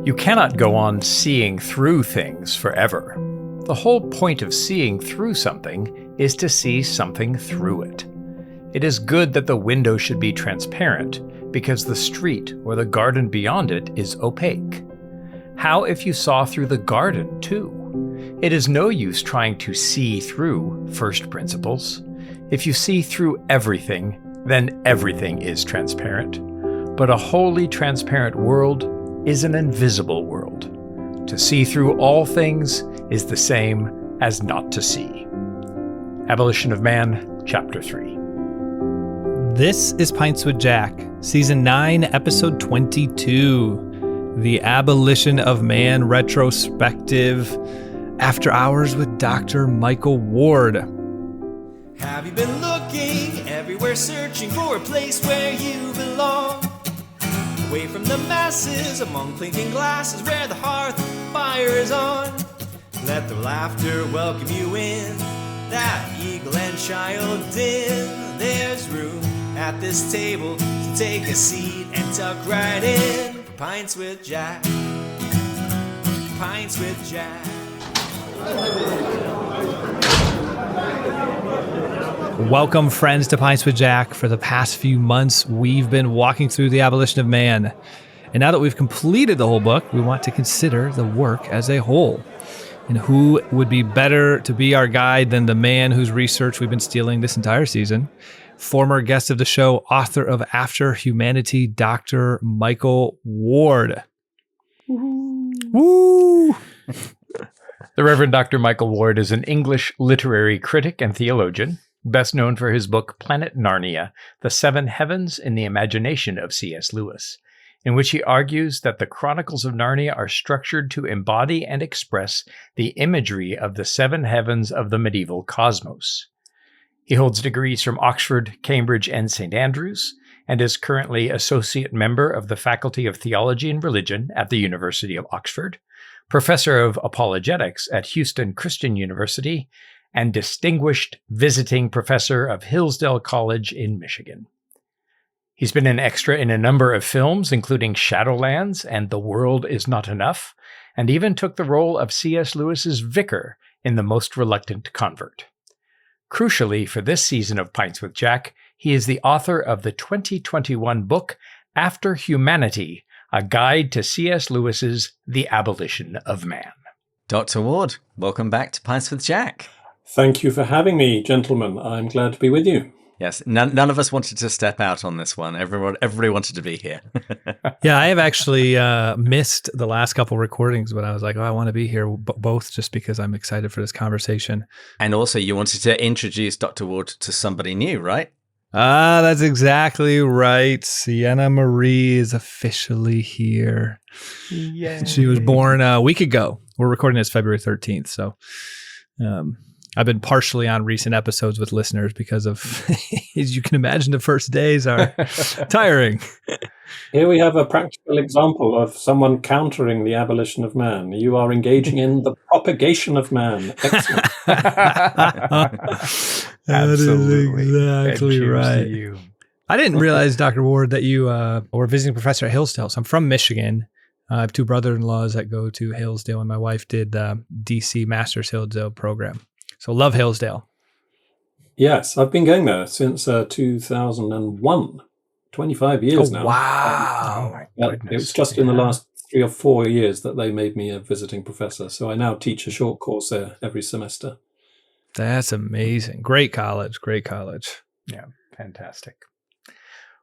You cannot go on seeing through things forever. The whole point of seeing through something is to see something through it. It is good that the window should be transparent, because the street or the garden beyond it is opaque. How if you saw through the garden too? It is no use trying to see through first principles. If you see through everything, then everything is transparent. But a wholly transparent world is an invisible world. To see through all things is the same as not to see. Abolition of Man, Chapter 3. This is Pints with Jack, Season 9, Episode 22, The Abolition of Man Retrospective, After Hours with Dr. Michael Ward. Have you been looking everywhere, searching for a place where you belong? Away from the masses, among clinking glasses, where the hearth fire is on. Let the laughter welcome you in, that eagle and child din. There's room at this table to take a seat and tuck right in. Pints with Jack. Pints with Jack. Welcome, friends, to Pints with Jack. For the past few months, we've been walking through The Abolition of Man. And now that we've completed the whole book, we want to consider the work as a whole. And who would be better to be our guide than the man whose research we've been stealing this entire season? Former guest of the show, author of After Humanity, Dr. Michael Ward. Woo! The Reverend Dr. Michael Ward is an English literary critic and theologian, best known for his book Planet Narnia, The Seven Heavens in the Imagination of C.S. Lewis, in which he argues that the Chronicles of Narnia are structured to embody and express the imagery of the seven heavens of the medieval cosmos. He holds degrees from Oxford, Cambridge, and St. Andrews, and is currently associate member of the Faculty of Theology and Religion at the University of Oxford, professor of apologetics at Houston Christian University, and distinguished visiting professor of Hillsdale College in Michigan. He's been an extra in a number of films, including Shadowlands and The World Is Not Enough, and even took the role of C.S. Lewis's vicar in The Most Reluctant Convert. Crucially, for this season of Pints with Jack, he is the author of the 2021 book After Humanity, a guide to C.S. Lewis's The Abolition of Man. Dr. Ward, welcome back to Pints with Jack. Thank you for having me, gentlemen. I'm glad to be with you. Yes, none of us wanted to step out on this one. Everybody wanted to be here. Yeah, I have actually missed the last couple recordings, but I was like, I want to be here both just because I'm excited for this conversation. And also, you wanted to introduce Dr. Ward to somebody new, right? That's exactly right. Sienna Marie is officially here. Yay. She was born a week ago. We're recording this February 13th, so I've been partially on recent episodes with listeners because of, as you can imagine, the first days are tiring. Here we have a practical example of someone countering the abolition of man. You are engaging in the propagation of man. Excellent. Absolutely. That is exactly right. You. I didn't realize, Dr. Ward, that you were visiting professor at Hillsdale. So I'm from Michigan. I have two brother-in-laws that go to Hillsdale, and my wife did the DC Masters Hillsdale program. So love Hillsdale. Yes, I've been going there since 2001. 25 years now. Wow. Oh, my goodness. It was just in the last 3 or 4 years that they made me a visiting professor. So I now teach a short course there every semester. That's amazing. Great college. Great college. Yeah, fantastic.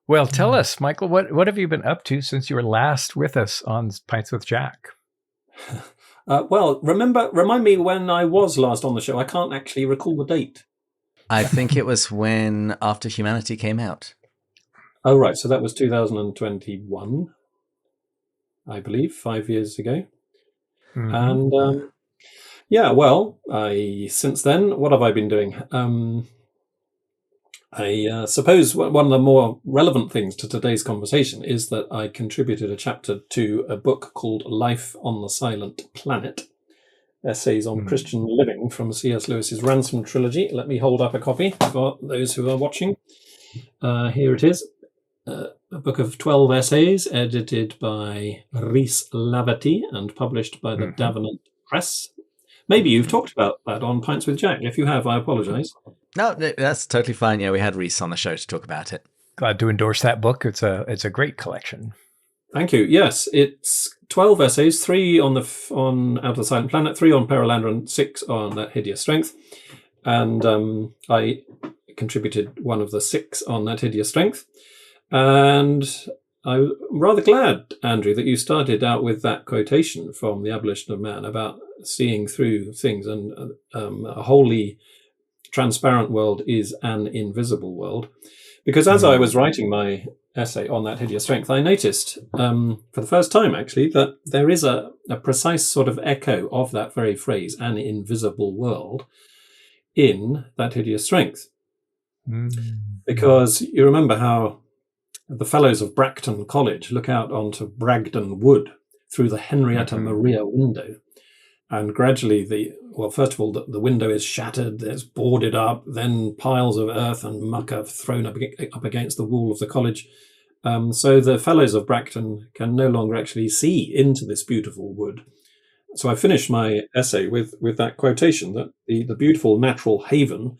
Well, tell us, Michael, what have you been up to since you were last with us on Pints with Jack? Well, remind me when I was last on the show. I can't actually recall the date. I think it was when After Humanity came out. Oh, right. So that was 2021, I believe, 5 years ago. Mm-hmm. And yeah, well, since then, what have I been doing? I suppose one of the more relevant things to today's conversation is that I contributed a chapter to a book called Life on the Silent Planet, Essays on Christian Living from C.S. Lewis's Ransom Trilogy. Let me hold up a copy for those who are watching. Here it is. a book of 12 essays edited by Rhys Laverty and published by the Davenant Press. Maybe you've talked about that on Pints with Jack. If you have, I apologise. No, that's totally fine. Yeah, we had Rhys on the show to talk about it. Glad to endorse that book. It's a great collection. Thank you. Yes, it's 12 essays, 3 on Out of the Silent Planet, 3 on Perelandra, and 6 on That Hideous Strength. And I contributed one of the 6 on That Hideous Strength. And I'm rather glad, Andrew, that you started out with that quotation from The Abolition of Man about seeing through things, and a wholly transparent world is an invisible world. Because as I was writing my essay on That Hideous Strength, I noticed for the first time, actually, that there is a precise sort of echo of that very phrase, an invisible world, in That Hideous Strength. Because you remember how the fellows of Bracton College look out onto Bragdon Wood through the Henrietta Maria window. And gradually, first of all, the window is shattered, it's boarded up, then piles of earth and muck are thrown up against the wall of the college. So the fellows of Bracton can no longer actually see into this beautiful wood. So I finished my essay with that quotation, that the beautiful natural haven,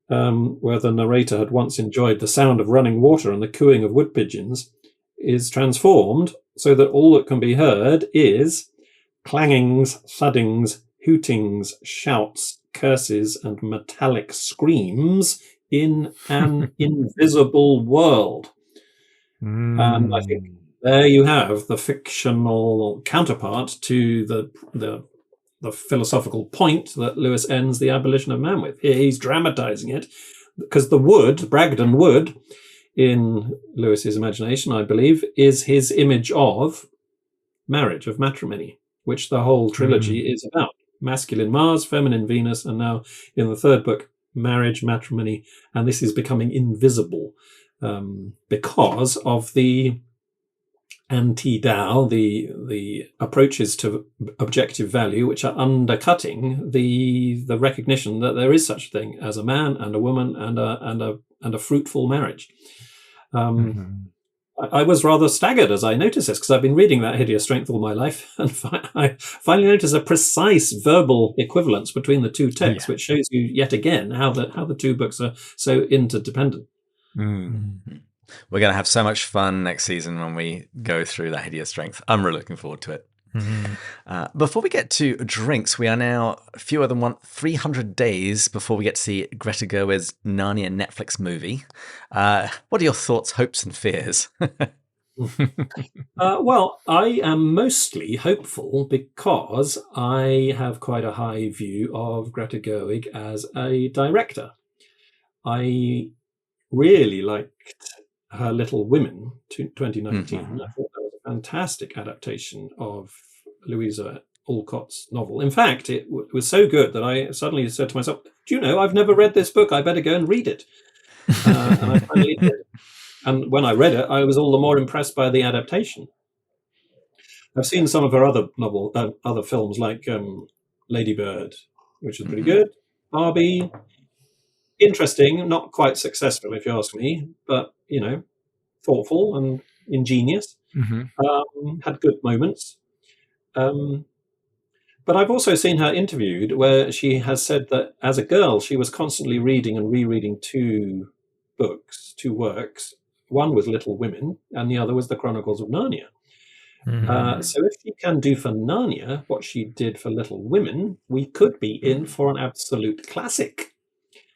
where the narrator had once enjoyed the sound of running water and the cooing of wood pigeons, is transformed so that all that can be heard is clangings, thuddings, hootings, shouts, curses, and metallic screams in an invisible world. And I think there you have the fictional counterpart to the philosophical point that Lewis ends The Abolition of Man with. Here he's dramatizing it, because the wood, Bragdon Wood, in Lewis's imagination, I believe, is his image of marriage, of matrimony, which the whole trilogy is about. Masculine Mars, feminine Venus, and now in the third book, marriage, matrimony, and this is becoming invisible because of the anti-Tao, the approaches to objective value, which are undercutting the recognition that there is such a thing as a man and a woman and a fruitful marriage. I was rather staggered as I noticed this, because I've been reading That Hideous Strength all my life, and I finally noticed a precise verbal equivalence between the two texts, which shows you yet again how the two books are so interdependent. We're going to have so much fun next season when we go through That Hideous Strength. I'm really looking forward to it. Before we get to drinks, we are now fewer than 300 days before we get to see Greta Gerwig's Narnia Netflix movie. What are your thoughts, hopes, and fears? Well, I am mostly hopeful because I have quite a high view of Greta Gerwig as a director. I really liked her Little Women, 2019. I thought that was a fantastic adaptation of Louisa Alcott's novel. In fact, it was so good that I suddenly said to myself, do you know, I've never read this book. I better go and read it. And I finally did. And when I read it, I was all the more impressed by the adaptation. I've seen some of her other films, like Lady Bird, which is pretty good. Barbie, interesting, not quite successful, if you ask me, but, you know, thoughtful and ingenious. Had good moments. But I've also seen her interviewed where she has said that as a girl, she was constantly reading and rereading two works. One was Little Women, and the other was The Chronicles of Narnia. So if she can do for Narnia what she did for Little Women, we could be in for an absolute classic.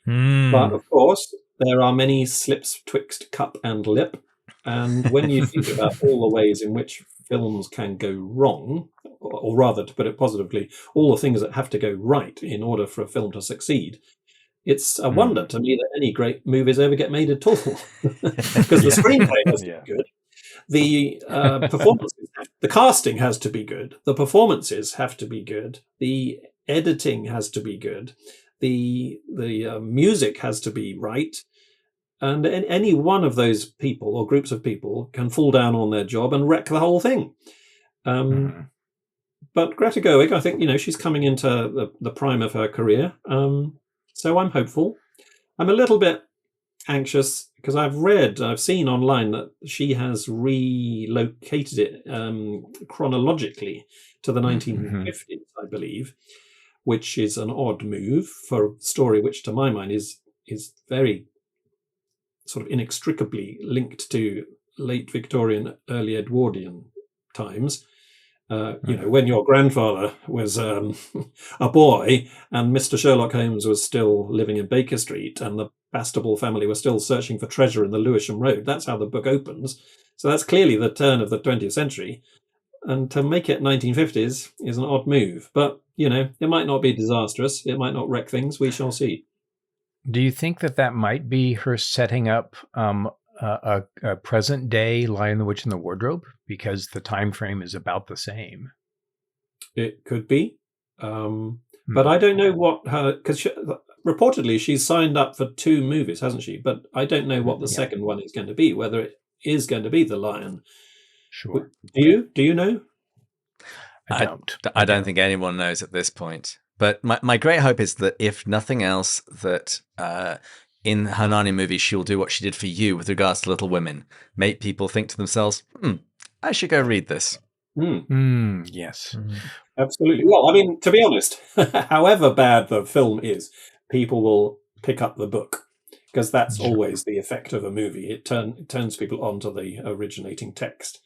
But of course, there are many slips twixt cup and lip. And when you think about all the ways in which films can go wrong, or rather, to put it positively, all the things that have to go right in order for a film to succeed, it's a wonder to me that any great movies ever get made at all. Because the screenplay has to be good. The performances, the casting has to be good. The performances have to be good. The editing has to be good. The music has to be right. And any one of those people or groups of people can fall down on their job and wreck the whole thing. But Greta Gerwig, I think, you know, she's coming into the prime of her career. So I'm hopeful. I'm a little bit anxious because I've seen online that she has relocated it chronologically to the 1950s, I believe, which is an odd move for a story which, to my mind, is very sort of inextricably linked to late Victorian, early Edwardian times. When your grandfather was a boy and Mr. Sherlock Holmes was still living in Baker Street and the Bastable family were still searching for treasure in the Lewisham Road. That's how the book opens. So that's clearly the turn of the 20th century. And to make it 1950s is an odd move. But, it might not be disastrous. It might not wreck things. We shall see. Do you think that might be her setting up a present day Lion, the Witch, and the Wardrobe? Because the time frame is about the same. It could be. But I don't know what her... Because reportedly she's signed up for 2 movies, hasn't she? But I don't know what the second one is going to be, whether it is going to be The Lion. Sure. Do you know? I don't think anyone knows at this point. But my great hope is that if nothing else, that in her Narnia movie, she'll do what she did for you with regards to Little Women. Make people think to themselves, I should go read this. Yes. Absolutely. Well, I mean, to be honest, however bad the film is, people will pick up the book because that's always the effect of a movie. It turns people onto the originating text.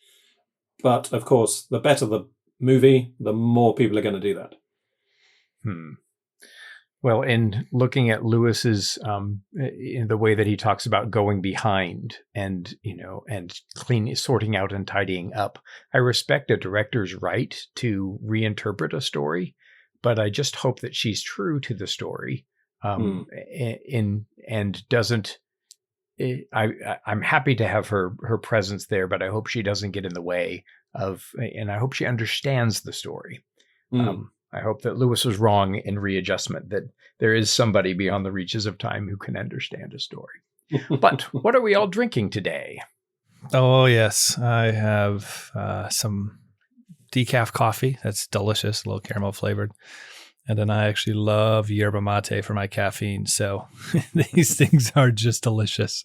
But, of course, the better the movie, the more people are going to do that. Well, in looking at Lewis's, in the way that he talks about going behind and, and sorting out and tidying up, I respect a director's right to reinterpret a story, but I just hope that she's true to the story, and doesn't. I'm happy to have her presence there, but I hope she doesn't get in the way of, and I hope she understands the story. I hope that Lewis was wrong in readjustment, that there is somebody beyond the reaches of time who can understand a story. But what are we all drinking today? Oh, yes. I have some decaf coffee. That's delicious, a little caramel flavored. And then I actually love yerba mate for my caffeine. So these things are just delicious.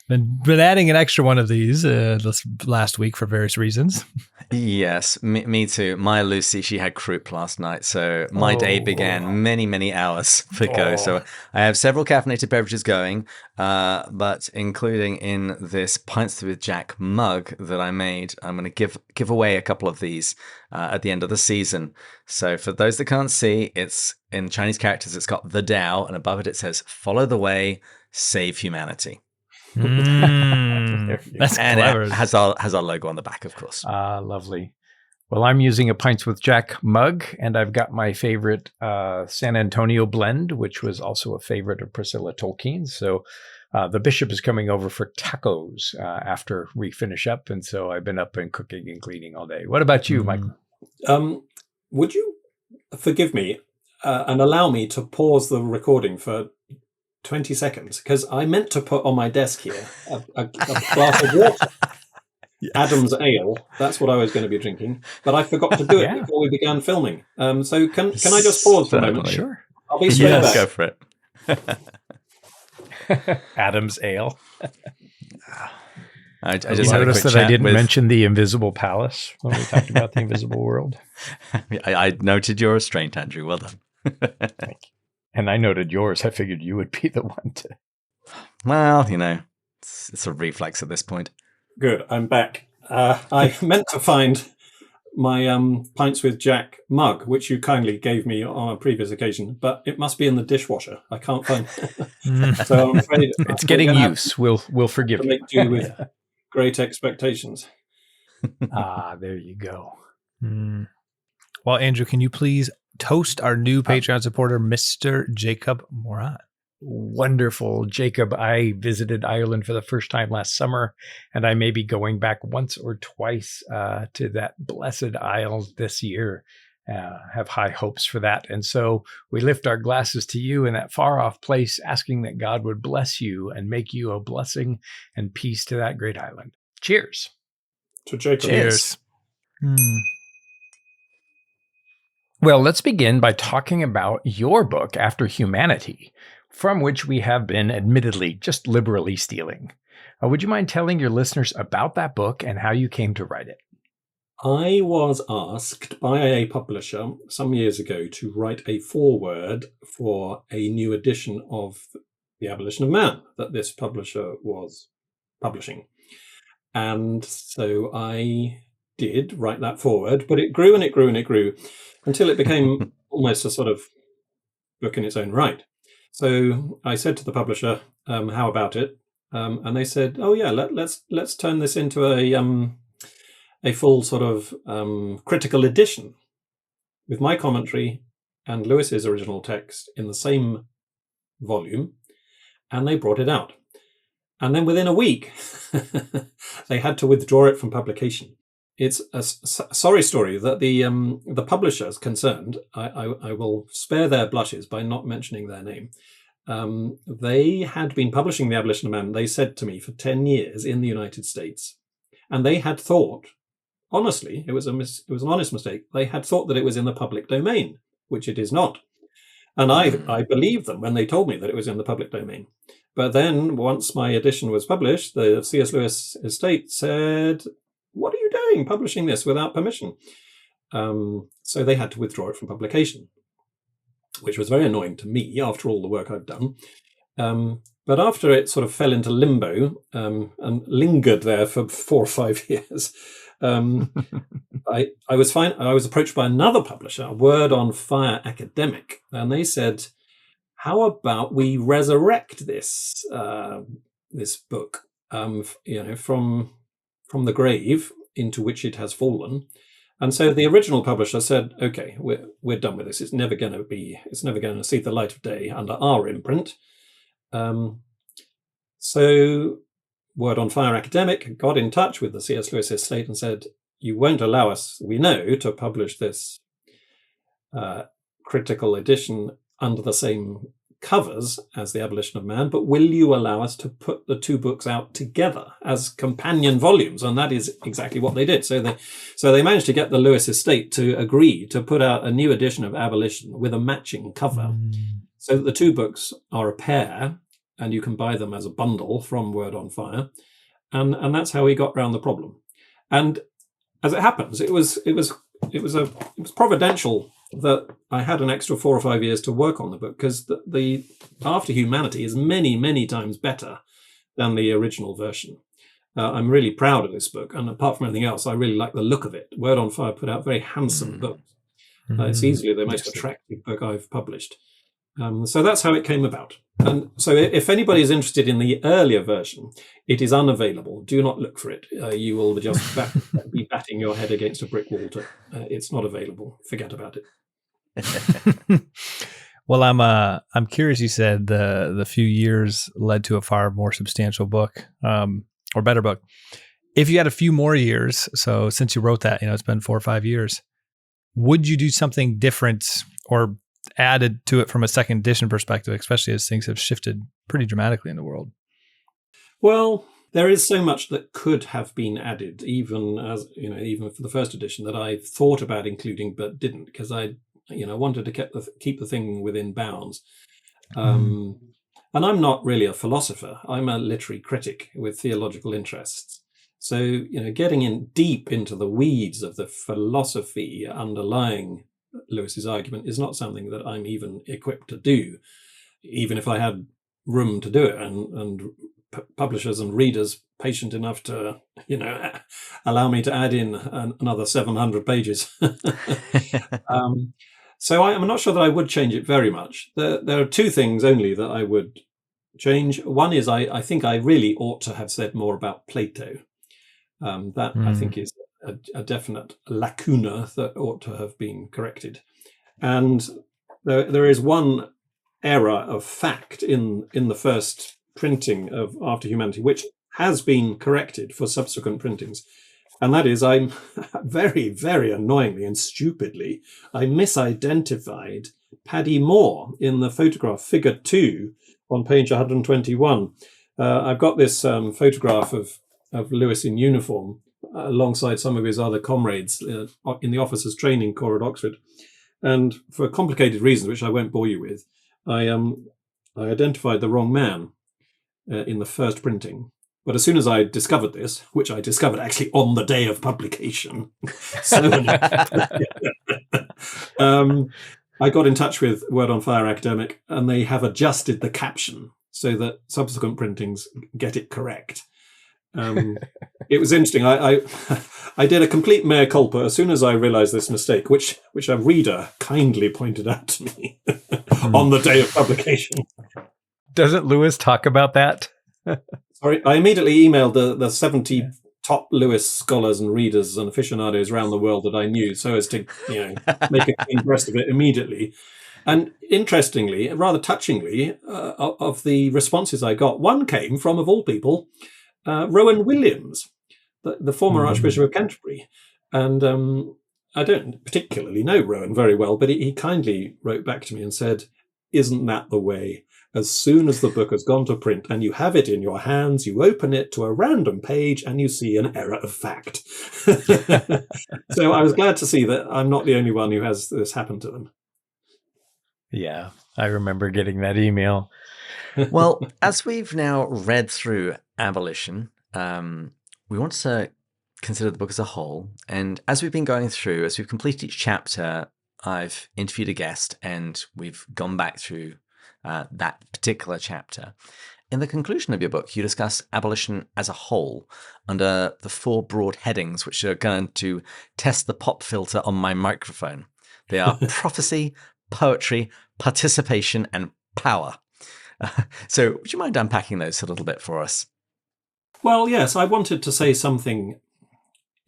Been adding an extra one of these this last week for various reasons. Yes, me too. My Lucy, she had croup last night. So my day began many, many hours ago. So I have several caffeinated beverages going, but including in this Pints with Jack mug that I made, I'm going to give away a couple of these at the end of the season. So for those that can't see, it's in Chinese characters, it's got the Tao, and above it says, "Follow the way, save humanity." That's clever. It has our logo on the back, of course. Lovely. Well, I'm using a Pints with Jack mug, and I've got my favorite San Antonio blend, which was also a favorite of Priscilla Tolkien's. So the bishop is coming over for tacos after we finish up, and so I've been up and cooking and cleaning all day. What about you, Michael? Would you forgive me and allow me to pause the recording for 20 seconds? Because I meant to put on my desk here a glass of water. Adam's Ale. That's what I was going to be drinking, but I forgot to do it before we began filming. So can I just pause for a moment? Sure. I'll be straight back. Go for it. Adam's Ale. I just had a noticed quick that I chat didn't with... mention the Invisible Palace when we talked about the Invisible World. I noted your restraint, Andrew. Well done. Thank you. And I noted yours. I figured you would be the one to. Well, it's a reflex at this point. Good, I'm back. I meant to find my Pints with Jack mug, which you kindly gave me on a previous occasion, but it must be in the dishwasher. I can't find it. So I'm afraid it's getting use. We'll forgive you. Make do with great expectations. There you go. Well, Andrew, can you please toast our new Patreon supporter, Mr. Jacob Moran? Wonderful. Jacob, I visited Ireland for the first time last summer, and I may be going back once or twice to that blessed isle this year. Have high hopes for that. And so we lift our glasses to you in that far off place, asking that God would bless you and make you a blessing and peace to that great island. Cheers. To Jacob. Cheers. Well, let's begin by talking about your book, After Humanity, from which we have been admittedly just liberally stealing. Would you mind telling your listeners about that book and how you came to write it? I was asked by a publisher some years ago to write a foreword for a new edition of The Abolition of Man that this publisher was publishing. And so I did write that foreword, but it grew and it grew and it grew until it became almost a sort of book in its own right. So I said to the publisher, how about it? And they said, oh yeah, let's turn this into a full sort of critical edition with my commentary and Lewis's original text in the same volume. And they brought it out. And then within a week, they had to withdraw it from publication. It's a sorry story that the publishers concerned, I will spare their blushes by not mentioning their name. They had been publishing The Abolition of Man, they said to me, for 10 years in the United States. And they had thought, honestly, it was an honest mistake, they had thought that it was in the public domain, which it is not. And I believed them when they told me that it was in the public domain. But then once my edition was published, the C.S. Lewis estate said, what are you doing publishing this without permission? So they had to withdraw it from publication, which was very annoying to me after all the work I'd done. But after it sort of fell into limbo and lingered there for 4 or 5 years, I was approached by another publisher, Word on Fire Academic, and they said, how about we resurrect this this book from the grave into which it has fallen? And so the original publisher said, okay, we're done with this. It's never going to see the light of day under our imprint. So Word on Fire Academic got in touch with the C.S. Lewis estate and said, you won't allow us, we know, to publish this critical edition under the same covers as The Abolition of Man, but will you allow us to put the two books out together as companion volumes? And that is exactly what they did. So they managed to get the Lewis estate to agree to put out a new edition of Abolition with a matching cover. So that the two books are a pair and you can buy them as a bundle from Word on Fire. And that's how we got around the problem. And as it happens, it was providential that I had an extra 4 or 5 years to work on the book, because the After Humanity is many, many times better than the original version. I'm really proud of this book, and apart from anything else, I really like the look of it. Word on Fire put out very handsome books. It's easily the most attractive book I've published. So that's how it came about. And so if anybody is interested in the earlier version, it is unavailable. Do not look for it. You will just be batting your head against a brick wall. It's not available. Forget about it. Well, I'm curious. You said the few years led to a far more substantial book, or better book. If you had a few more years, so since you wrote that, it's been 4 or 5 years, would you do something different or added to it from a second edition perspective, especially as things have shifted pretty dramatically in the world? Well, there is so much that could have been added, even for the first edition, that I thought about including but didn't, because I wanted to keep the thing within bounds. And I'm not really a philosopher. I'm a literary critic with theological interests. So, getting in deep into the weeds of the philosophy underlying Lewis's argument is not something that I'm even equipped to do, even if I had room to do it and publishers and readers patient enough to, allow me to add in another 700 pages. So I'm not sure that I would change it very much. There are two things only that I would change. One is I think I really ought to have said more about Plato. I think is a definite lacuna that ought to have been corrected. And there is one error of fact in the first printing of After Humanity, which has been corrected for subsequent printings. And that is, I'm very, very annoyingly and stupidly, I misidentified Paddy Moore in the photograph, figure 2 on page 121. I've got this photograph of Lewis in uniform alongside some of his other comrades in the Officers' Training Corps at Oxford. And for complicated reasons, which I won't bore you with, I I identified the wrong man in the first printing. But as soon as I discovered this, which I discovered actually on the day of publication, I got in touch with Word on Fire Academic, and they have adjusted the caption so that subsequent printings get it correct. It was interesting. I did a complete mea culpa as soon as I realized this mistake, which a reader kindly pointed out to me on the day of publication. Doesn't Lewis talk about that? Sorry, I immediately emailed the 70 top Lewis scholars and readers and aficionados around the world that I knew, so as to make a clean breast of it immediately. And interestingly, rather touchingly, of the responses I got, one came from, of all people, Rowan Williams, the former Archbishop of Canterbury. And I don't particularly know Rowan very well, but he kindly wrote back to me and said, "Isn't that the way? As soon as the book has gone to print and you have it in your hands, you open it to a random page and you see an error of fact." So I was glad to see that I'm not the only one who has this happen to them. Yeah, I remember getting that email. Well, as we've now read through Abolition, we want to consider the book as a whole. And as we've been going through, as we've completed each chapter, I've interviewed a guest and we've gone back through that particular chapter. In the conclusion of your book, you discuss abolition as a whole under the 4 broad headings, which are going to test the pop filter on my microphone. They are prophecy, poetry, participation, and power. So would you mind unpacking those a little bit for us? Well, yes, I wanted to say something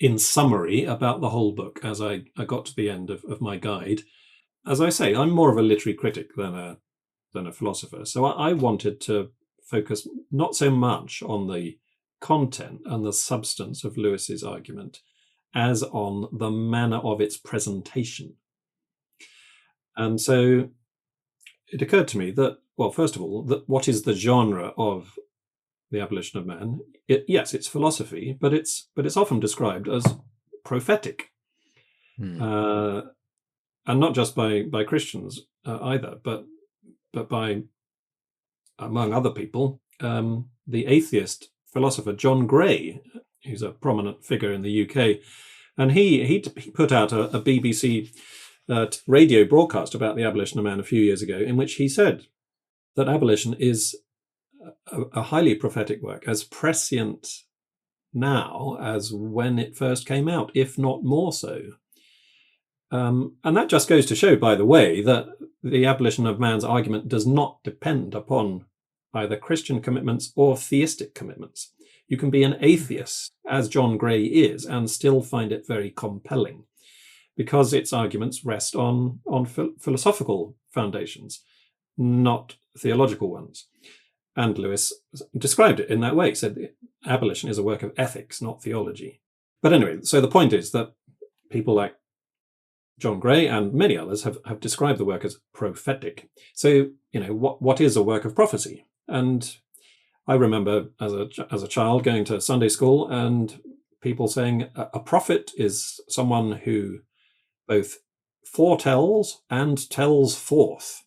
in summary about the whole book as I got to the end of my guide. As I say, I'm more of a literary critic than a philosopher. So I wanted to focus not so much on the content and the substance of Lewis's argument as on the manner of its presentation. And so it occurred to me that, well, first of all, that what is the genre of the Abolition of Man? Yes, it's philosophy, but it's often described as prophetic. And not just by Christians either, but by, among other people, the atheist philosopher John Gray, who's a prominent figure in the UK, and he put out a BBC radio broadcast about the Abolition of Man a few years ago, in which he said that abolition is a highly prophetic work, as prescient now as when it first came out, if not more so. And that just goes to show, by the way, that the Abolition of Man's argument does not depend upon either Christian commitments or theistic commitments. You can be an atheist, as John Gray is, and still find it very compelling, because its arguments rest on philosophical foundations, not theological ones. And Lewis described it in that way. He said abolition is a work of ethics, not theology. But anyway, so the point is that people like John Gray and many others have described the work as prophetic. So, what is a work of prophecy? And I remember as a child going to Sunday school and people saying a prophet is someone who both foretells and tells forth.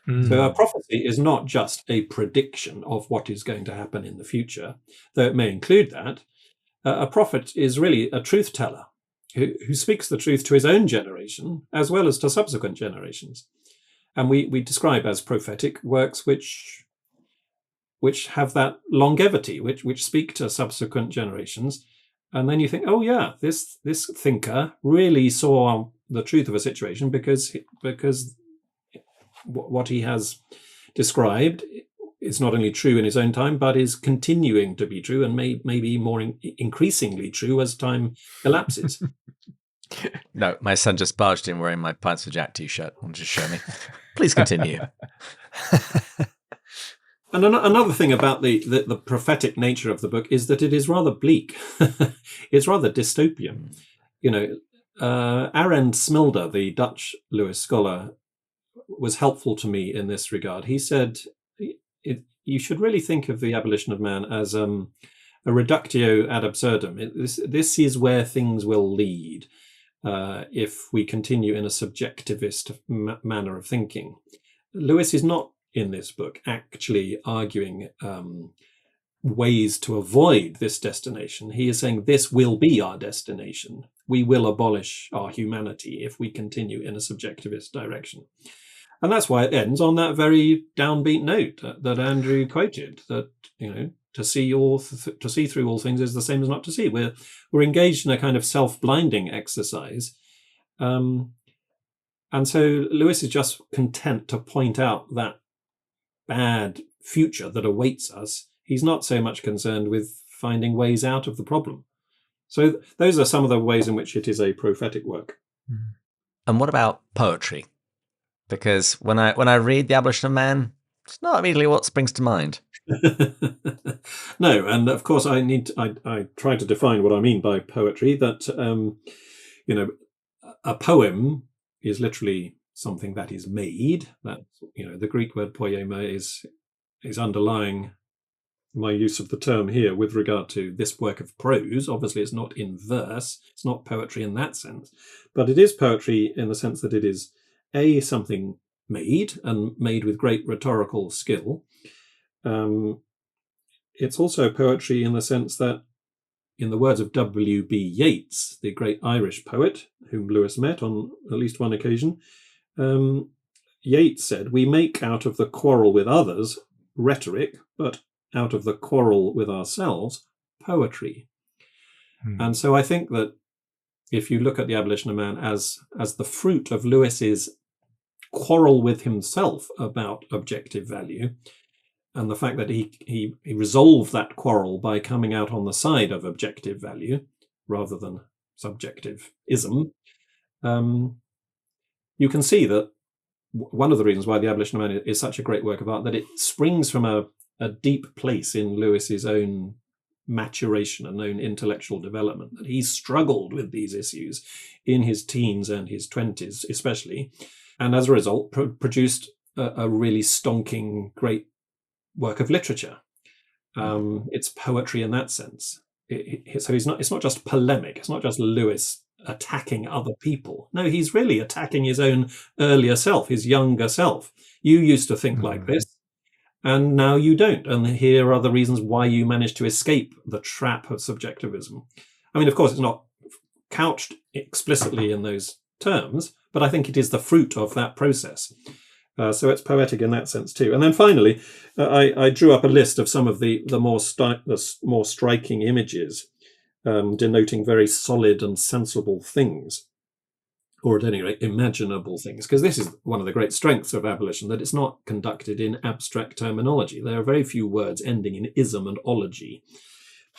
So a prophecy is not just a prediction of what is going to happen in the future, though it may include that. A prophet is really a truth teller who speaks the truth to his own generation as well as to subsequent generations. And we describe as prophetic works which have that longevity, which speak to subsequent generations. And then you think, oh yeah, this thinker really saw the truth of a situation because what he has described is not only true in his own time, but is continuing to be true and maybe more increasingly true as time elapses. No, my son just barged in wearing my Pints for Jack t-shirt. Wanted to show me. Please continue. And another thing about the prophetic nature of the book is that it is rather bleak. It's rather dystopian. Arend Smilder, the Dutch Lewis scholar, was helpful to me in this regard. He said, you should really think of the Abolition of Man as a reductio ad absurdum. This is where things will lead if we continue in a subjectivist manner of thinking. Lewis is not in this book, actually arguing ways to avoid this destination. He is saying this will be our destination. We will abolish our humanity if we continue in a subjectivist direction. And that's why it ends on that very downbeat note that Andrew quoted, that, to see through all things is the same as not to see. We're engaged in a kind of self-blinding exercise. And so Lewis is just content to point out that bad future that awaits us. He's not so much concerned with finding ways out of the problem. So those are some of the ways in which it is a prophetic work. And what about poetry? Because when I read The Abolition of Man, it's not immediately what springs to mind. No, and of course I try to define what I mean by poetry. That a poem is literally something that is made. That the Greek word poiema is underlying my use of the term here with regard to this work of prose. Obviously, it's not in verse. It's not poetry in that sense, but it is poetry in the sense that it is something made, and made with great rhetorical skill. It's also poetry in the sense that, in the words of W.B. Yeats, the great Irish poet whom Lewis met on at least one occasion, Yeats said, "We make out of the quarrel with others rhetoric, but out of the quarrel with ourselves poetry." And so I think that if you look at The Abolition of Man as the fruit of Lewis's quarrel with himself about objective value, and the fact that he resolved that quarrel by coming out on the side of objective value rather than subjectivism, you can see that one of the reasons why The Abolition of Man is such a great work of art, that it springs from a deep place in Lewis's own maturation and own intellectual development, that he struggled with these issues in his teens and his 20s especially, and as a result produced a really stonking great work of literature. It's poetry in that sense. So it's not just polemic. It's not just Lewis attacking other people. No, he's really attacking his own earlier self, his younger self. You used to think like this, and now you don't. And here are the reasons why you managed to escape the trap of subjectivism. I mean, of course, it's not couched explicitly in those terms, but I think it is the fruit of that process. So it's poetic in that sense too. And then finally, I drew up a list of some of the more striking images, denoting very solid and sensible things, or at any rate imaginable things, because this is one of the great strengths of abolition, that it's not conducted in abstract terminology. There are very few words ending in ism and ology.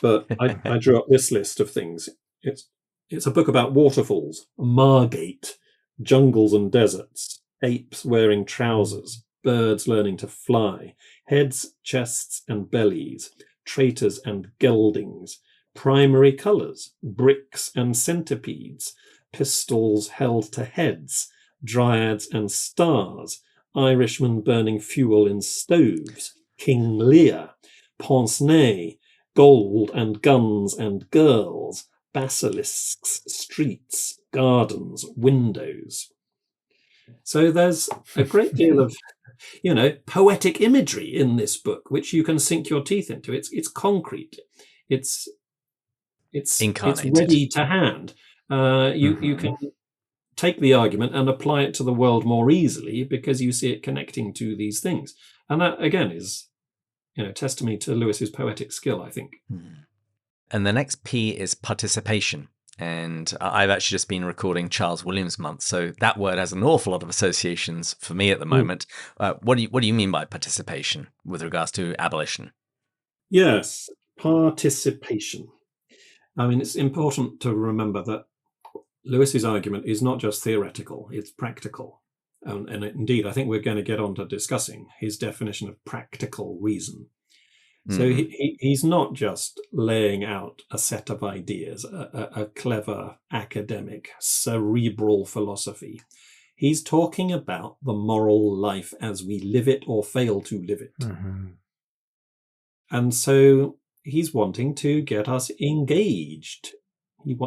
But I drew up this list of things. It's a book about waterfalls, Margate, jungles and deserts, apes wearing trousers, birds learning to fly, heads, chests and bellies, traitors and geldings, primary colours, bricks and centipedes, pistols held to heads, dryads and stars, Irishmen burning fuel in stoves, King Lear, pince-nez, gold and guns and girls, basilisks, streets, gardens, windows. So there's a great deal of, poetic imagery in this book, which you can sink your teeth into. It's concrete. It's ready to hand. You can take the argument and apply it to the world more easily because you see it connecting to these things. And that, again, is testimony to Lewis's poetic skill, I think. And the next P is participation. And I've actually just been recording Charles Williams Month, so that word has an awful lot of associations for me at the moment. What do you mean by participation with regards to abolition? Yes, participation. I mean, it's important to remember that Lewis's argument is not just theoretical, it's practical. And indeed, I think we're going to get on to discussing his definition of practical reason. So he's not just laying out a set of ideas, a clever academic, cerebral philosophy. He's talking about the moral life as we live it or fail to live it. And so he's wanting to get us engaged.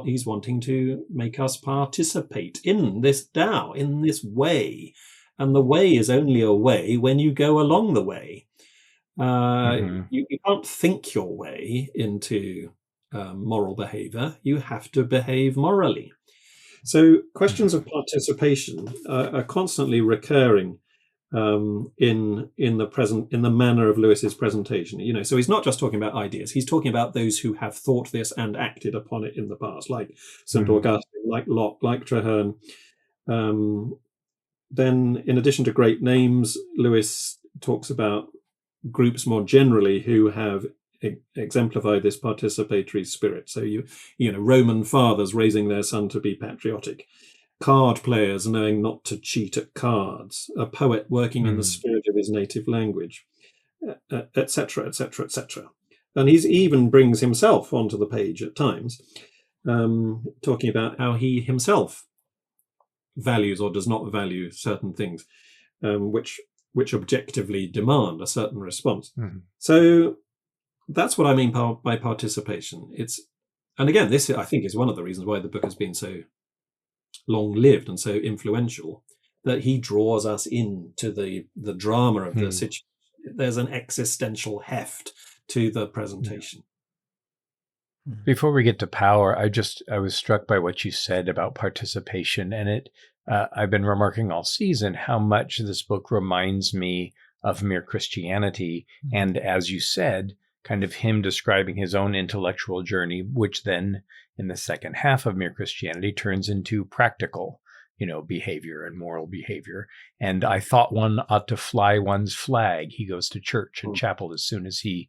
He's wanting to make us participate in this Tao, in this way. and the way is only a way when you go along the way. Mhm. You can't think your way into moral behavior. You have to behave morally. So questions of participation are constantly recurring in the manner of Lewis's presentation. So he's not just talking about ideas. He's talking about those who have thought this and acted upon it in the past, like St. Augustine, like Locke, like Traherne. Then, in addition to great names, Lewis talks about groups more generally who have exemplified this participatory spirit. So Roman fathers raising their son to be patriotic, card players knowing not to cheat at cards, a poet working in the spirit of his native language, etc., etc., etc. And he even brings himself onto the page at times, talking about how he himself values or does not value certain things, which objectively demand a certain response. So that's what I mean by participation. And again, this I think is one of the reasons why the book has been so long-lived and so influential, that he draws us into the drama of the situation. There's an existential heft to the presentation. Before we get to power, I was struck by what you said about participation, and I've been remarking all season how much this book reminds me of Mere Christianity, and as you said, kind of him describing his own intellectual journey, which then in the second half of Mere Christianity turns into practical, behavior and moral behavior. And I thought one ought to fly one's flag. He goes to church and chapel as soon as he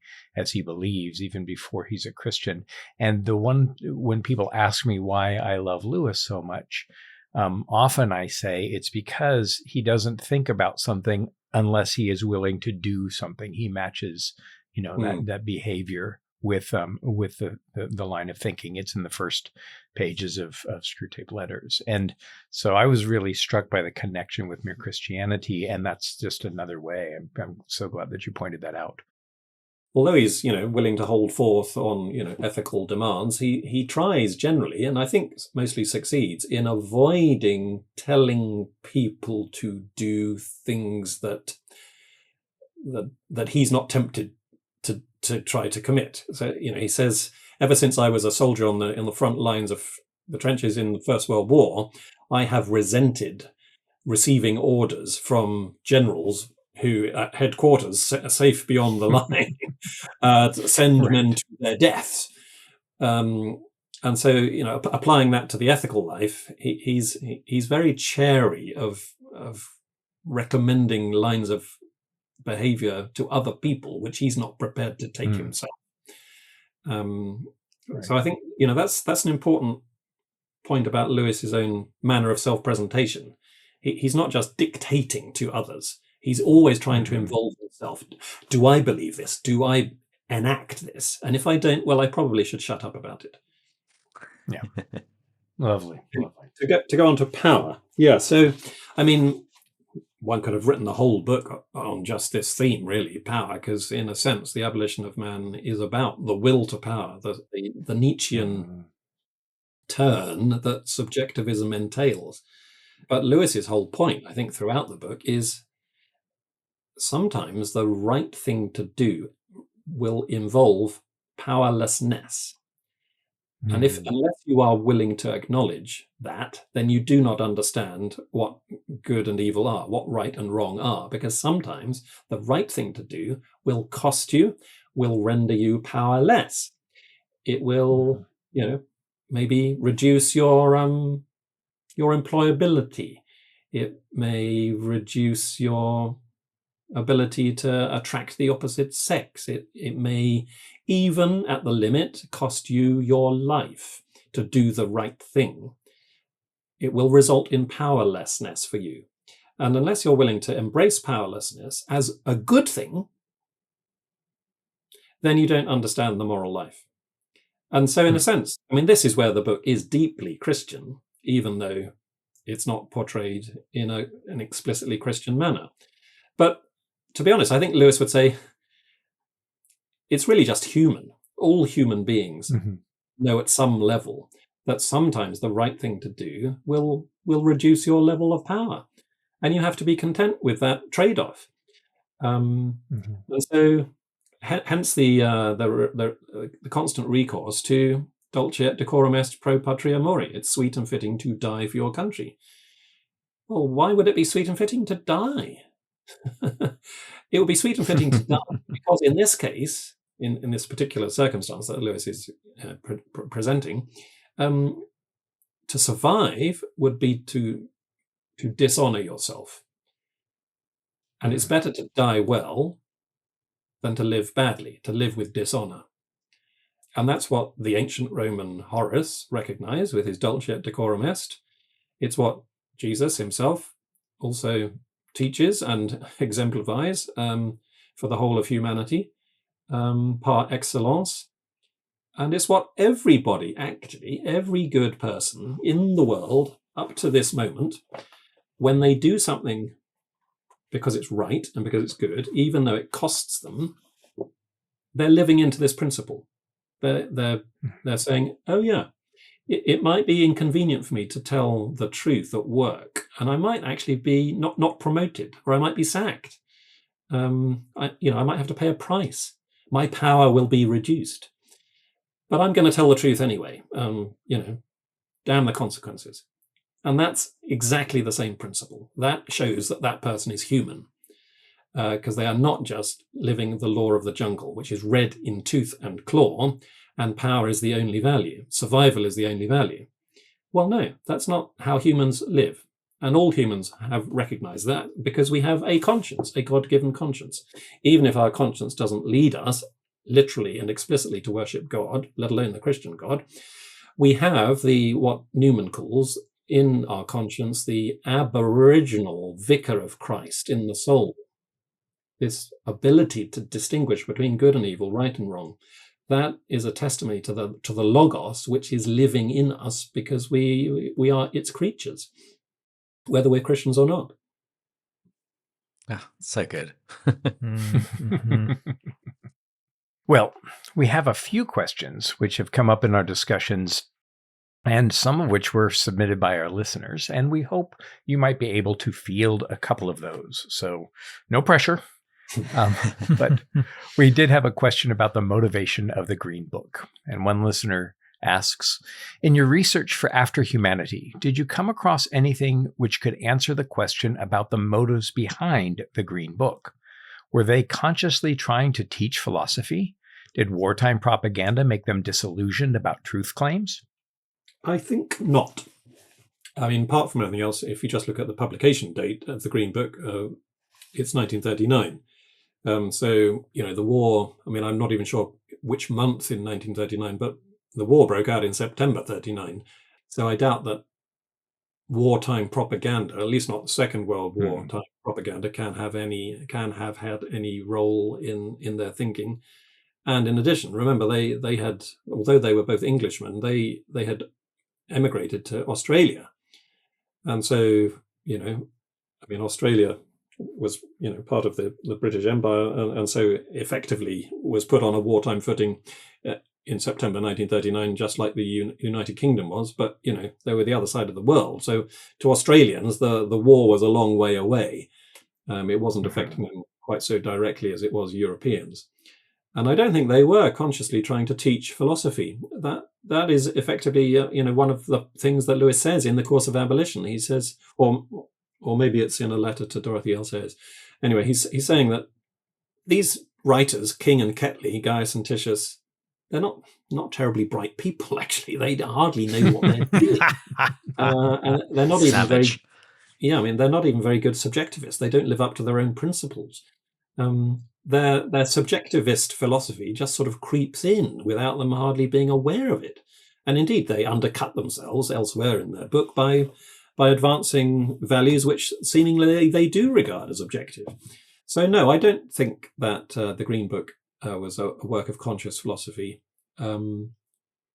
believes, even before he's a Christian. And when people ask me why I love Lewis so much, often I say it's because he doesn't think about something unless he is willing to do something. He matches, that behavior with the line of thinking. It's in the first pages of Screwtape Letters. And so I was really struck by the connection with Mere Christianity, and that's just another way. I'm so glad that you pointed that out. Although he's, willing to hold forth on, ethical demands, he tries generally, and I think mostly succeeds, in avoiding telling people to do things that he's not tempted to try to commit. So, he says, ever since I was a soldier on the front lines of the trenches in the First World War, I have resented receiving orders from generals who at headquarters, safe beyond the line, send men to their deaths. And so, applying that to the ethical life, he's very chary of recommending lines of behavior to other people which he's not prepared to take himself. So I think that's an important point about Lewis's own manner of self-presentation. He's not just dictating to others. He's always trying to involve himself. Do I believe this? Do I enact this? And if I don't, well, I probably should shut up about it. Yeah. Lovely. To go on to power. Yeah. So, I mean, one could have written the whole book on just this theme, really, power, because in a sense, the abolition of man is about the will to power, the Nietzschean turn that subjectivism entails. But Lewis's whole point, I think, throughout the book is sometimes the right thing to do will involve powerlessness. And unless you are willing to acknowledge that, then you do not understand what good and evil are, what right and wrong are, because sometimes the right thing to do will cost you, will render you powerless. It will, maybe reduce your employability. It may reduce your ability to attract the opposite sex. It may even, at the limit, cost you your life to do the right thing. It will result in powerlessness for you. And unless you're willing to embrace powerlessness as a good thing, then you don't understand the moral life. And so in a sense, I mean, this is where the book is deeply Christian, even though it's not portrayed in an explicitly Christian manner. But to be honest, I think Lewis would say it's really just human. All human beings know at some level that sometimes the right thing to do will reduce your level of power. and you have to be content with that trade-off. And so, hence the constant recourse to dulce et decorum est pro patria mori. It's sweet and fitting to die for your country. Well, why would it be sweet and fitting to die? It would be sweet and fitting to die because in this case, in this particular circumstance that Lewis is presenting, to survive would be to dishonor yourself. And it's better to die well than to live badly, to live with dishonor. And that's what the ancient Roman Horace recognized with his dulce et decorum est. It's what Jesus himself also teaches and exemplifies for the whole of humanity par excellence. And it's what everybody, actually, every good person in the world up to this moment, when they do something because it's right and because it's good, even though it costs them, they're living into this principle. They're saying, oh yeah, it might be inconvenient for me to tell the truth at work, and I might actually be not promoted, or I might be sacked. I might have to pay a price. My power will be reduced, but I'm going to tell the truth anyway. Damn the consequences. And that's exactly the same principle. That shows that that person is human, because they are not just living the law of the jungle, which is red in tooth and claw, and power is the only value. Survival is the only value. Well, no, that's not how humans live. And all humans have recognized that because we have a conscience, a God-given conscience. Even if our conscience doesn't lead us literally and explicitly to worship God, let alone the Christian God, we have what Newman calls in our conscience the aboriginal vicar of Christ in the soul. This ability to distinguish between good and evil, right and wrong, that is a testimony to the Logos, which is living in us because we are its creatures, whether we're Christians or not. So good. Well, we have a few questions which have come up in our discussions, and some of which were submitted by our listeners, and we hope you might be able to field a couple of those. So no pressure. But we did have a question about the motivation of the Green Book. And one listener asks, in your research for After Humanity, did you come across anything which could answer the question about the motives behind the Green Book? Were they consciously trying to teach philosophy? Did wartime propaganda make them disillusioned about truth claims? I think not. I mean, apart from anything else, if you just look at the publication date of the Green Book, it's 1939. So, the war, I mean, I'm not even sure which month in 1939, but the war broke out in September 39. So I doubt that wartime propaganda, at least not the Second World War time propaganda, can have had any role in their thinking. And in addition, remember, they had, although they were both Englishmen, they had emigrated to Australia. And so, Australia was, part of the British Empire, and so effectively was put on a wartime footing in September 1939, just like the United Kingdom was. But, they were the other side of the world. So to Australians, the war was a long way away. It wasn't affecting them quite so directly as it was Europeans. And I don't think they were consciously trying to teach philosophy. That is effectively, one of the things that Lewis says in the course of Abolition. He says, or maybe it's in a letter to Dorothy L. Sayers. Anyway, he's saying that these writers, King and Ketley, Gaius and Titius, they're not terribly bright people. Actually, they hardly know what they're doing, and they're not even very. Yeah, I mean, they're not even very good subjectivists. They don't live up to their own principles. Their subjectivist philosophy just sort of creeps in without them hardly being aware of it. And indeed, they undercut themselves elsewhere in their book by advancing values which seemingly they do regard as objective. So no, I don't think that the Green Book was a work of conscious philosophy. And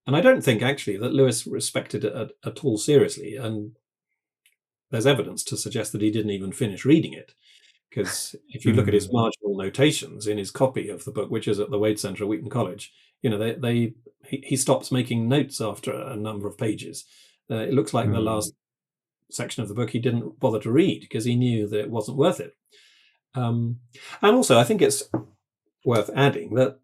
I don't think actually that Lewis respected it at all seriously. And there's evidence to suggest that he didn't even finish reading it. Because if you look at his marginal notations in his copy of the book, which is at the Wade Centre at Wheaton College, he stops making notes after a number of pages. It looks like the last section of the book he didn't bother to read because he knew that it wasn't worth it. And also, I think it's worth adding that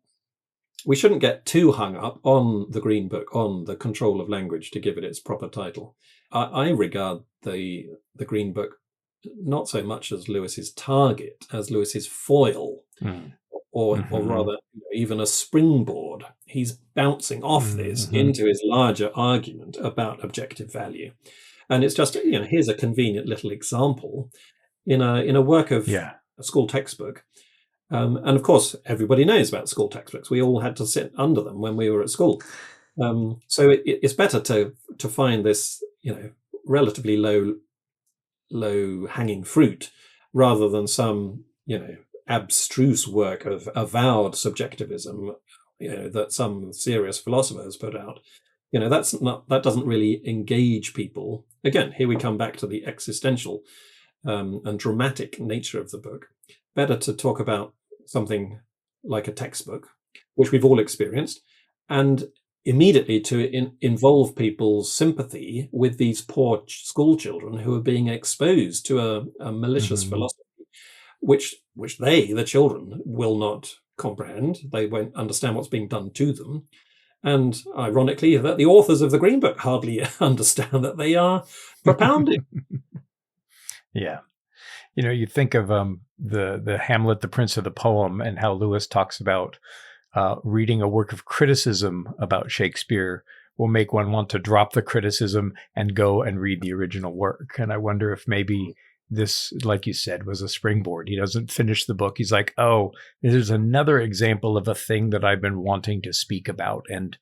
we shouldn't get too hung up on the Green Book, on the control of language, to give it its proper title. I regard the Green Book not so much as Lewis's target, as Lewis's foil, or rather even a springboard. He's bouncing off this into his larger argument about objective value. And it's just, here's a convenient little example in a work of a school textbook. And of course, everybody knows about school textbooks. We all had to sit under them when we were at school. So it's better to find this, relatively low hanging fruit rather than some, abstruse work of avowed subjectivism, that some serious philosophers put out. That doesn't really engage people. Again, here we come back to the existential and dramatic nature of the book. Better to talk about something like a textbook, which we've all experienced, and immediately to involve people's sympathy with these poor school children who are being exposed to a malicious philosophy, which they, the children, will not comprehend. They won't understand what's being done to them. And ironically, that the authors of the Green Book hardly understand that they are propounding. Yeah. You think of the Hamlet, the Prince of the Poem, and how Lewis talks about reading a work of criticism about Shakespeare will make one want to drop the criticism and go and read the original work. And I wonder if maybe this, like you said, was a springboard. He doesn't finish the book. He's like, oh, this is another example of a thing that I've been wanting to speak about and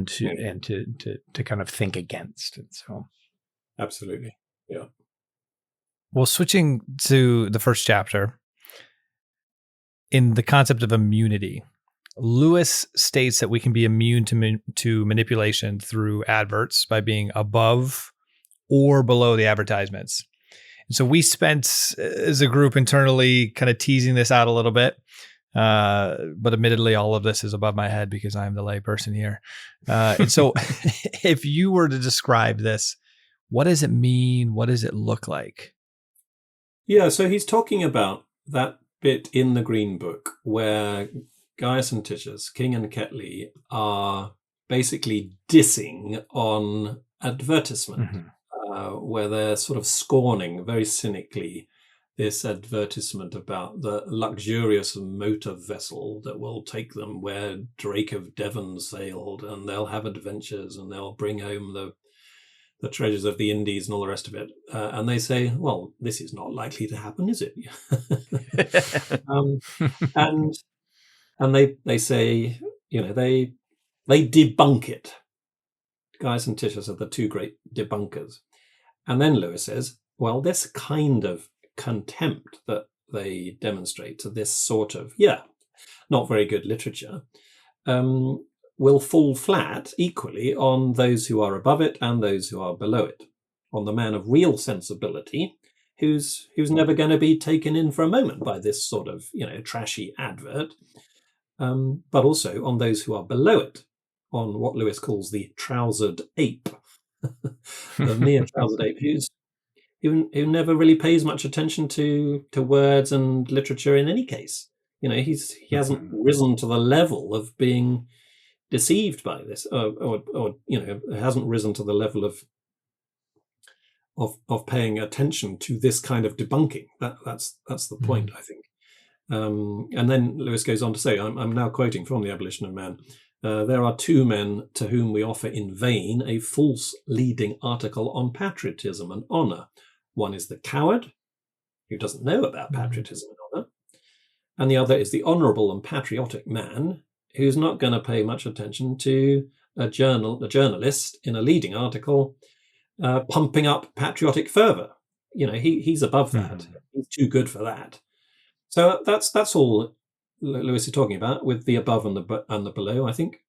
to kind of think against. And so, absolutely, yeah. Well, switching to the first chapter, in the concept of immunity, Lewis states that we can be immune to manipulation through adverts by being above or below the advertisements. And so we spent, as a group internally, kind of teasing this out a little bit. But admittedly, all of this is above my head because I'm the lay person here. And so if you were to describe this, what does it mean? What does it look like? Yeah, so he's talking about that bit in the Green Book where Gaius and Titius, King and Ketley, are basically dissing on advertisement, where they're sort of scorning very cynically this advertisement about the luxurious motor vessel that will take them where Drake of Devon sailed, and they'll have adventures and they'll bring home the treasures of the Indies and all the rest of it. And they say, well, this is not likely to happen, is it? And they say, they debunk it. Gaius and Titius are the two great debunkers. And then Lewis says, well, this kind of contempt that they demonstrate to this sort of, not very good literature, will fall flat equally on those who are above it and those who are below it, on the man of real sensibility who's never going to be taken in for a moment by this sort of trashy advert, but also on those who are below it, on what Lewis calls the trousered ape, the mere trousered ape who never really pays much attention to words and literature in any case. He hasn't risen to the level of being deceived by this, or hasn't risen to the level of paying attention to this kind of debunking. That's the point, I think. And then Lewis goes on to say, I'm now quoting from the Abolition of Man, there are two men to whom we offer in vain a false leading article on patriotism and honour. One is the coward, who doesn't know about patriotism and honour, and the other is the honourable and patriotic man, who's not going to pay much attention to a journalist in a leading article pumping up patriotic fervour. He's above that. He's too good for that. So that's all Lewis is talking about with the above and the below, I think.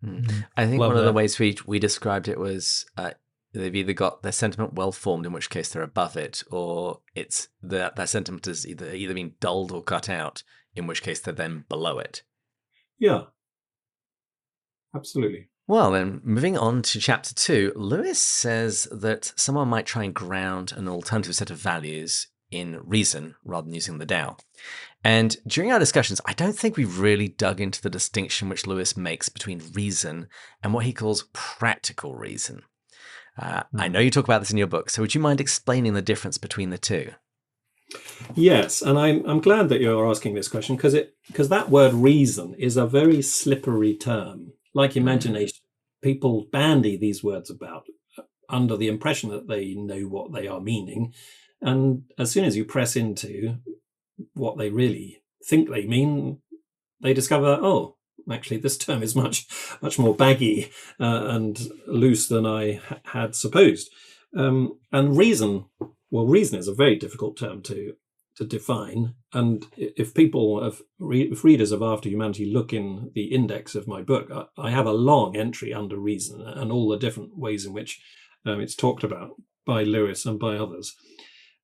I think Love one of the that. ways we described it was they've either got their sentiment well formed, in which case they're above it, or it's that sentiment is either been dulled or cut out, in which case they're then below it. Yeah, absolutely. Well, then, moving on to chapter 2, Lewis says that someone might try and ground an alternative set of values in reason rather than using the Tao. And during our discussions, I don't think we've really dug into the distinction which Lewis makes between reason and what he calls practical reason. I know you talk about this in your book, so would you mind explaining the difference between the two? Yes, and I'm glad that you're asking this question because that word reason is a very slippery term, like imagination. People bandy these words about under the impression that they know what they are meaning, and as soon as you press into what they really think they mean, they discover, oh, actually, this term is much more baggy and loose than I had supposed. And reason is a very difficult term to define. And if readers of After Humanity look in the index of my book, I have a long entry under reason and all the different ways in which it's talked about by Lewis and by others.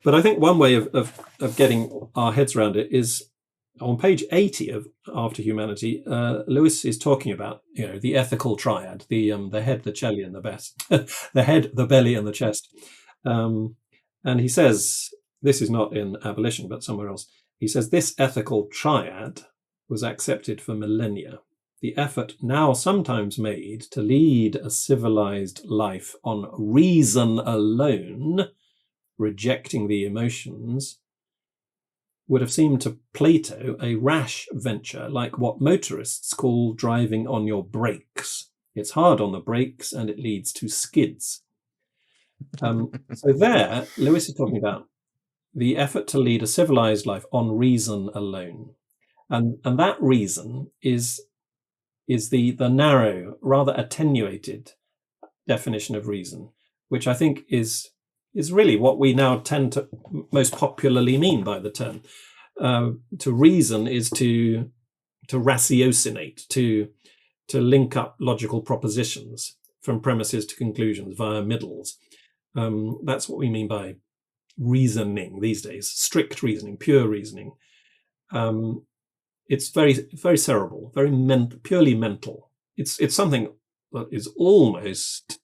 But I think one way of getting our heads around it is on page 80 of After Humanity. Lewis is talking about the ethical triad, the head, the belly, and the best, the head, the belly, and the chest. And he says, this is not in Abolition, but somewhere else. He says, this ethical triad was accepted for millennia. The effort now sometimes made to lead a civilized life on reason alone, rejecting the emotions, would have seemed to Plato a rash venture, like what motorists call driving on your brakes. It's hard on the brakes and it leads to skids. So there, Lewis is talking about the effort to lead a civilized life on reason alone. And that reason is the narrow, rather attenuated definition of reason, which I think is really what we now tend to most popularly mean by the term. To reason is to ratiocinate, to link up logical propositions from premises to conclusions via middles. That's what we mean by reasoning these days, strict reasoning, pure reasoning. It's very, very cerebral, very purely mental. It's something that is almost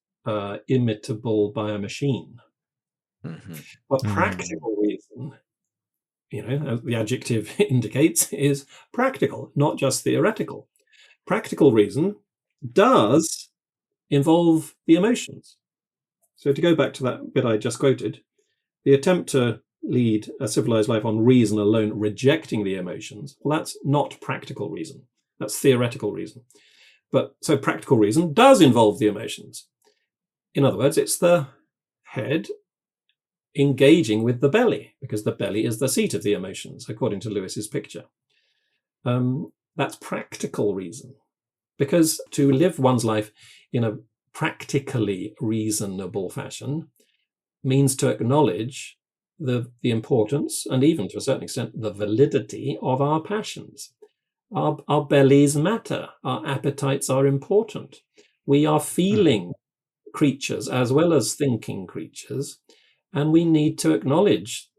imitable by a machine. Mm-hmm. But practical reason, as the adjective indicates, is practical, not just theoretical. Practical reason does involve the emotions. So to go back to that bit I just quoted, the attempt to lead a civilized life on reason alone, rejecting the emotions, well, that's not practical reason. That's theoretical reason. But so practical reason does involve the emotions. In other words, it's the head engaging with the belly, because the belly is the seat of the emotions, according to Lewis's picture. That's practical reason, because to live one's life in a practically reasonable fashion means to acknowledge the importance and even to a certain extent the validity of our passions. Our bellies matter. Our appetites are important. We are feeling creatures as well as thinking creatures, and we need to acknowledge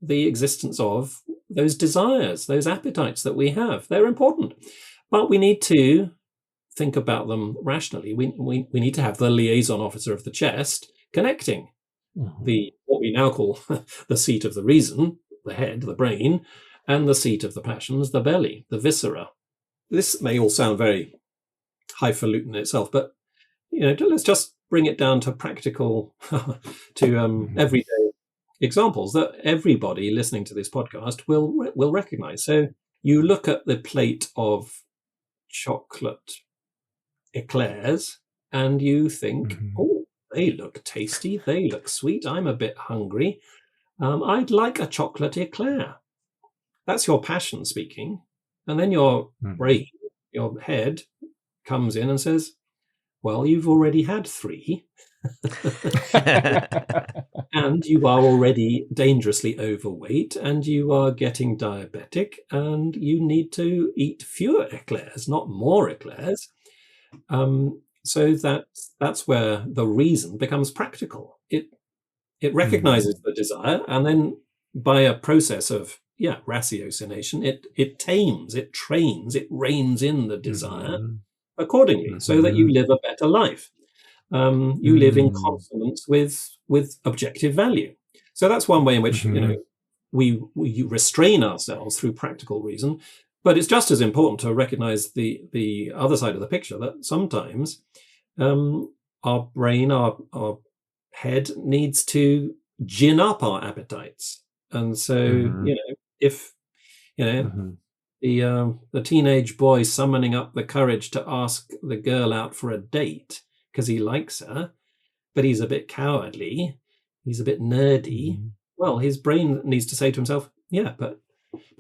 the existence of those desires, those appetites that we have. They're important, but we need to think about them rationally. We need to have the liaison officer of the chest connecting what we now call the seat of the reason, the head, the brain, and the seat of the passions, the belly, the viscera. This may all sound very highfalutin itself, but let's just bring it down to practical, to everyday examples that everybody listening to this podcast will recognize. So you look at the plate of chocolate eclairs and you think, oh, they look tasty, they look sweet, I'm a bit hungry. I'd like a chocolate eclair. That's your passion speaking. And then your brain, your head, comes in and says, well, you've already had 3. And you are already dangerously overweight, and you are getting diabetic, and you need to eat fewer eclairs, not more eclairs. So that's where the reason becomes practical. It recognizes the desire, and then by a process of ratiocination, it tames, it trains, it reins in the desire accordingly, so that you live a better life. You live in consonance with objective value. So that's one way in which we restrain ourselves through practical reason. But it's just as important to recognize the other side of the picture, that sometimes our brain, our head needs to gin up our appetites. And so, if the teenage boy summoning up the courage to ask the girl out for a date because he likes her, but he's a bit cowardly, he's a bit nerdy, well, his brain needs to say to himself, yeah, but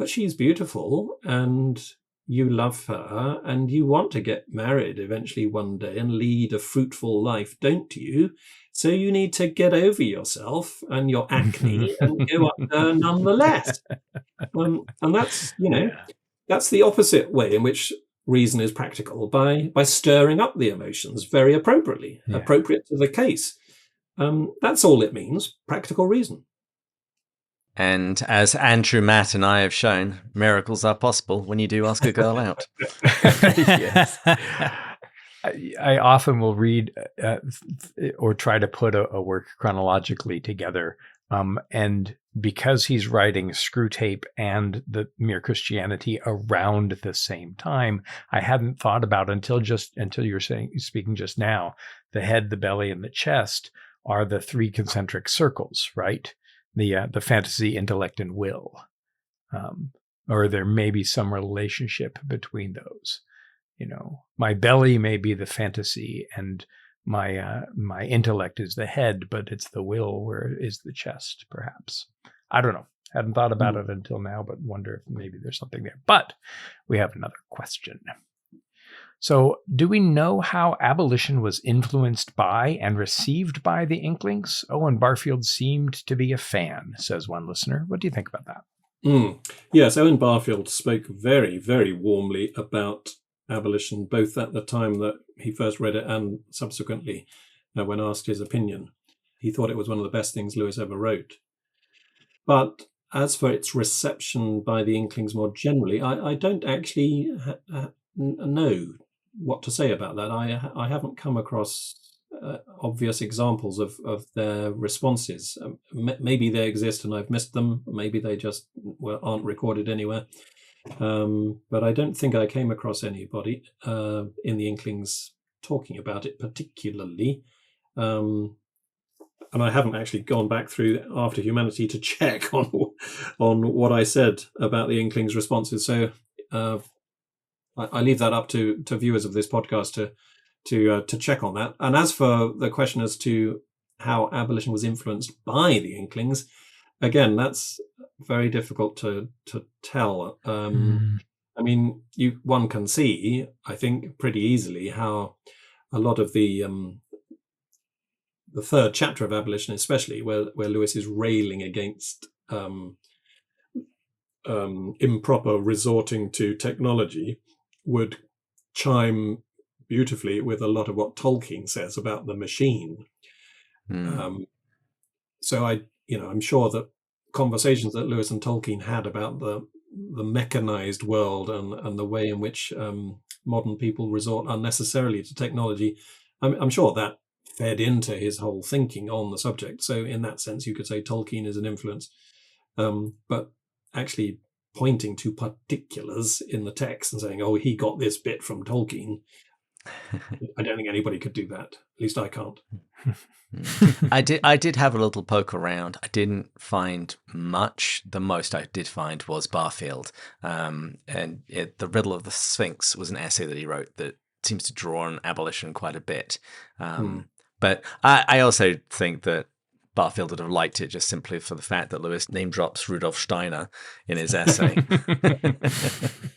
she's beautiful and you love her and you want to get married eventually one day and lead a fruitful life, don't you? So you need to get over yourself and your acne and go up there nonetheless. And that's, that's the opposite way in which reason is practical, by stirring up the emotions very appropriately, appropriate to the case. That's all it means, practical reason. And as Andrew, Matt, and I have shown, miracles are possible when you do ask a girl out. Yes. I often will read or try to put a work chronologically together. And because he's writing Screwtape and the Mere Christianity around the same time, I hadn't thought about until you're speaking just now, the head, the belly, and the chest are the three concentric circles, right? The fantasy, intellect, and will, or there may be some relationship between those. My belly may be the fantasy, and my intellect is the head, but it's the will where is the chest, perhaps. I don't know. Hadn't thought about it until now, but wonder if maybe there's something there. But we have another question. So, do we know how abolition was influenced by and received by the Inklings? Owen Barfield seemed to be a fan, says one listener. What do you think about that? Yes, Owen Barfield spoke very, very warmly about abolition, both at the time that he first read it and subsequently when asked his opinion. He thought it was one of the best things Lewis ever wrote. But as for its reception by the Inklings more generally, I don't actually know what to say about that. I haven't come across obvious examples of their responses. Maybe they exist and I've missed them. Maybe they just aren't recorded anywhere. But I don't think I came across anybody in the Inklings talking about it particularly. And I haven't actually gone back through After Humanity to check on what I said about the Inklings' responses. So I leave that up to viewers of this podcast to check on that. And as for the question as to how abolition was influenced by the Inklings, again, that's very difficult to tell. I mean, one can see, I think, pretty easily how a lot of the third chapter of Abolition, especially, where Lewis is railing against improper resorting to technology, would chime beautifully with a lot of what Tolkien says about the machine. So I'm sure that conversations that Lewis and Tolkien had about the mechanized world and the way in which modern people resort unnecessarily to technology, I'm sure that fed into his whole thinking on the subject. So in that sense, you could say Tolkien is an influence. But actually pointing to particulars in the text and saying, oh, he got this bit from Tolkien, I don't think anybody could do that. At least I can't. I did have a little poke around. I didn't find much. The most I did find was Barfield. The Riddle of the Sphinx was an essay that he wrote that seems to draw on abolition quite a bit. But I also think that Barfield would have liked it just simply for the fact that Lewis name drops Rudolf Steiner in his essay.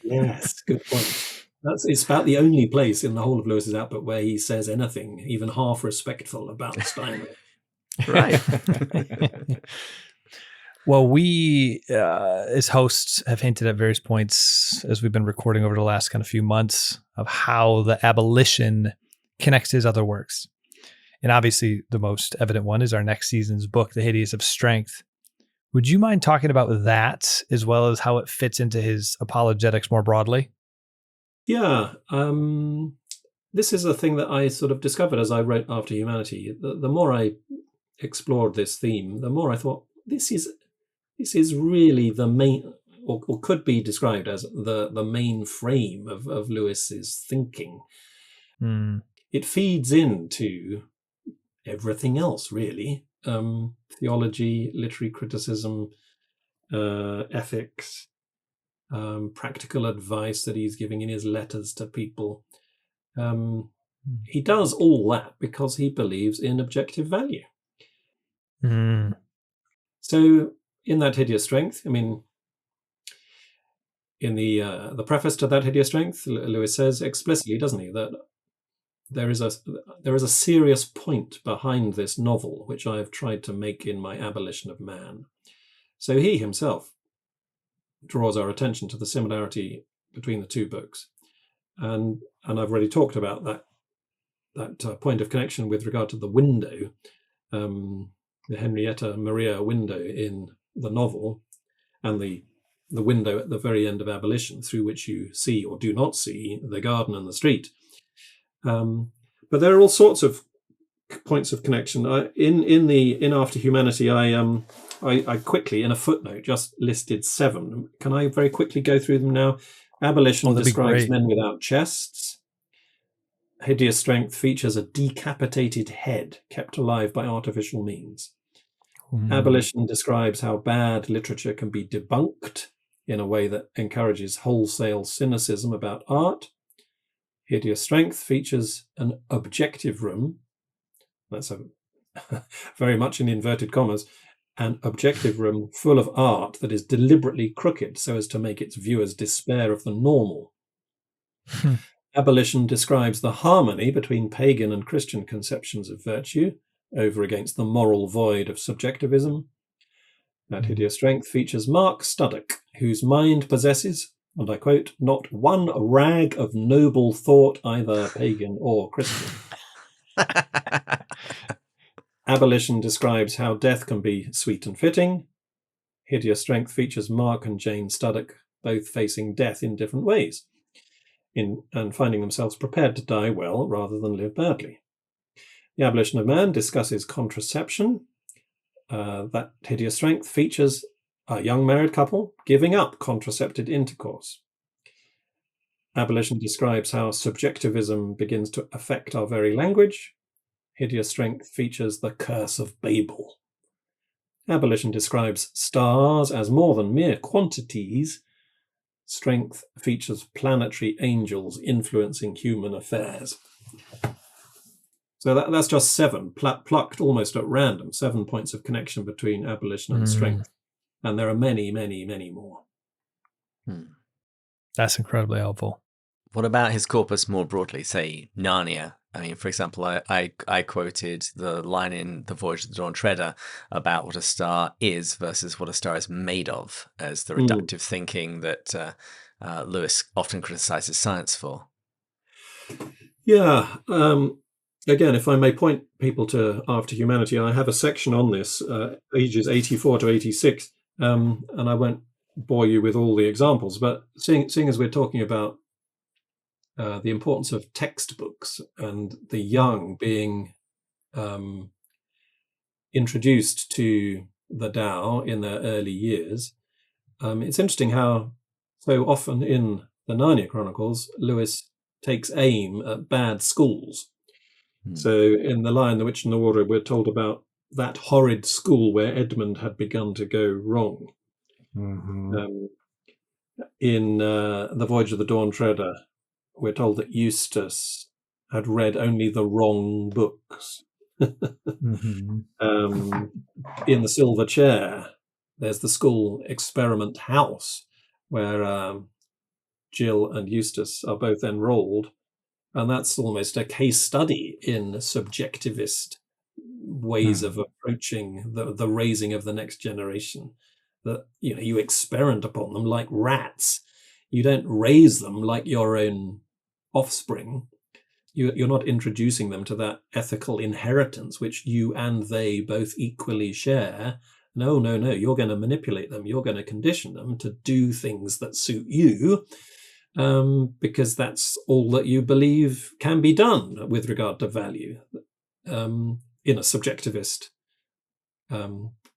Yes, good point. It's about the only place in the whole of Lewis's output where he says anything, even half respectful, about Steiner. Right. Well, we, as hosts, have hinted at various points as we've been recording over the last kind of few months of how the abolition connects to his other works. And obviously, the most evident one is our next season's book, The Hideous of Strength. Would you mind talking about that as well as how it fits into his apologetics more broadly? Yeah. this is a thing that I sort of discovered as I wrote After Humanity. The more I explored this theme, the more I thought this is really the main, or could be described as the main frame of Lewis's thinking. It feeds into everything else, really. Theology, literary criticism, ethics, practical advice that he's giving in his letters to people. He does all that because he believes in objective value. So in That Hideous Strength, I mean, in the preface to That Hideous Strength, Lewis says explicitly, doesn't he, that there is a serious point behind this novel, which I have tried to make in my Abolition of Man. So he himself draws our attention to the similarity between the two books, and I've already talked about that point of connection with regard to the window, the Henrietta Maria window in the novel, and the window at the very end of Abolition, through which you see or do not see the garden and the street. But there are all sorts of points of connection. In After Humanity, I quickly, in a footnote, just listed 7. Can I very quickly go through them now? Abolition describes men without chests. Hideous Strength features a decapitated head kept alive by artificial means. Abolition describes how bad literature can be debunked in a way that encourages wholesale cynicism about art. Hideous Strength features an objective room. That's very much in inverted commas. An objective room full of art that is deliberately crooked so as to make its viewers despair of the normal. Abolition describes the harmony between pagan and Christian conceptions of virtue over against the moral void of subjectivism. That Hideous Strength features Mark Studdock, whose mind possesses, and I quote, "not one rag of noble thought, either pagan or Christian." Abolition describes how death can be sweet and fitting. Hideous Strength features Mark and Jane Studdock both facing death in different ways, and finding themselves prepared to die well rather than live badly. The Abolition of Man discusses contraception. That Hideous Strength features a young married couple giving up contracepted intercourse. Abolition describes how subjectivism begins to affect our very language. Hideous Strength features the curse of Babel. Abolition describes stars as more than mere quantities. Strength features planetary angels influencing human affairs. So that's just 7, plucked almost at random, 7 points of connection between Abolition and Strength. And there are many, many, many more. That's incredibly helpful. What about his corpus more broadly, say Narnia? I mean, for example, I quoted the line in The Voyage of the Dawn Treader about what a star is versus what a star is made of, as the reductive thinking that Lewis often criticizes science for. Yeah. Again, if I may point people to After Humanity, I have a section on this, ages 84 to 86, and I won't bore you with all the examples, but seeing as we're talking about the importance of textbooks and the young being introduced to the Tao in their early years, it's interesting how so often in the Narnia Chronicles, Lewis takes aim at bad schools. So in The Lion, the Witch and the Wardrobe, we're told about that horrid school where Edmund had begun to go wrong. In The Voyage of the Dawn Treader, we're told that Eustace had read only the wrong books. In The Silver Chair, there's the school experiment house where Jill and Eustace are both enrolled. And that's almost a case study in subjectivist ways of approaching the raising of the next generation. That you experiment upon them like rats. You don't raise them like your own offspring. You're not introducing them to that ethical inheritance which you and they both equally share. No. You're going to manipulate them. You're going to condition them to do things that suit you. because that's all that you believe can be done with regard to value in a subjectivist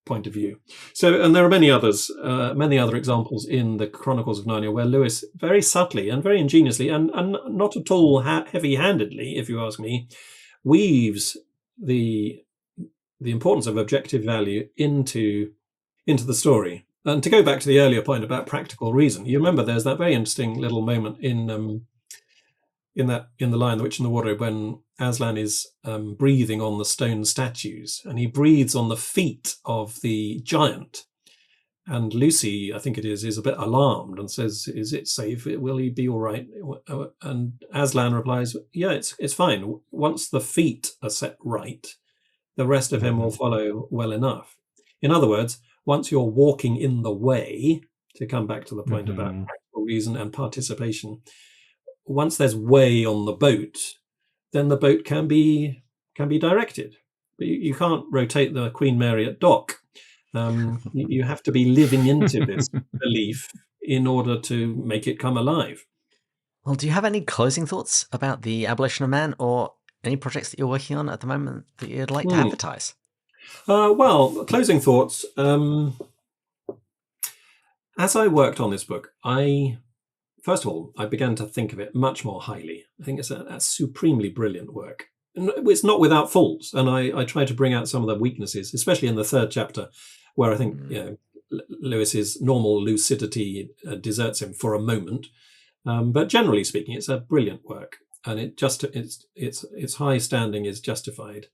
point of view. So, and there are many other examples in the Chronicles of Narnia where Lewis very subtly and very ingeniously and not at all heavy-handedly, if you ask me, weaves the importance of objective value into the story. And to go back to the earlier point about practical reason, you remember there's that very interesting little moment in The Lion, the Witch, and the Wardrobe when Aslan is breathing on the stone statues, and he breathes on the feet of the giant. And Lucy, I think it is a bit alarmed and says, "Is it safe? Will he be all right?" And Aslan replies, "Yeah, it's fine. Once the feet are set right, the rest of him will follow well enough." In other words, once you're walking in the way, to come back to the point about practical reason and participation, once there's way on the boat, then the boat can be directed. But you can't rotate the Queen Mary at dock. You have to be living into this belief in order to make it come alive. Well, do you have any closing thoughts about the Abolition of Man, or any projects that you're working on at the moment that you'd like to advertise? Well, closing thoughts. As I worked on this book, first of all, I began to think of it much more highly. I think it's a supremely brilliant work. And it's not without faults, and I try to bring out some of the weaknesses, especially in the third chapter, where I think Lewis's normal lucidity deserts him for a moment. But generally speaking, it's a brilliant work, and its high standing is justified.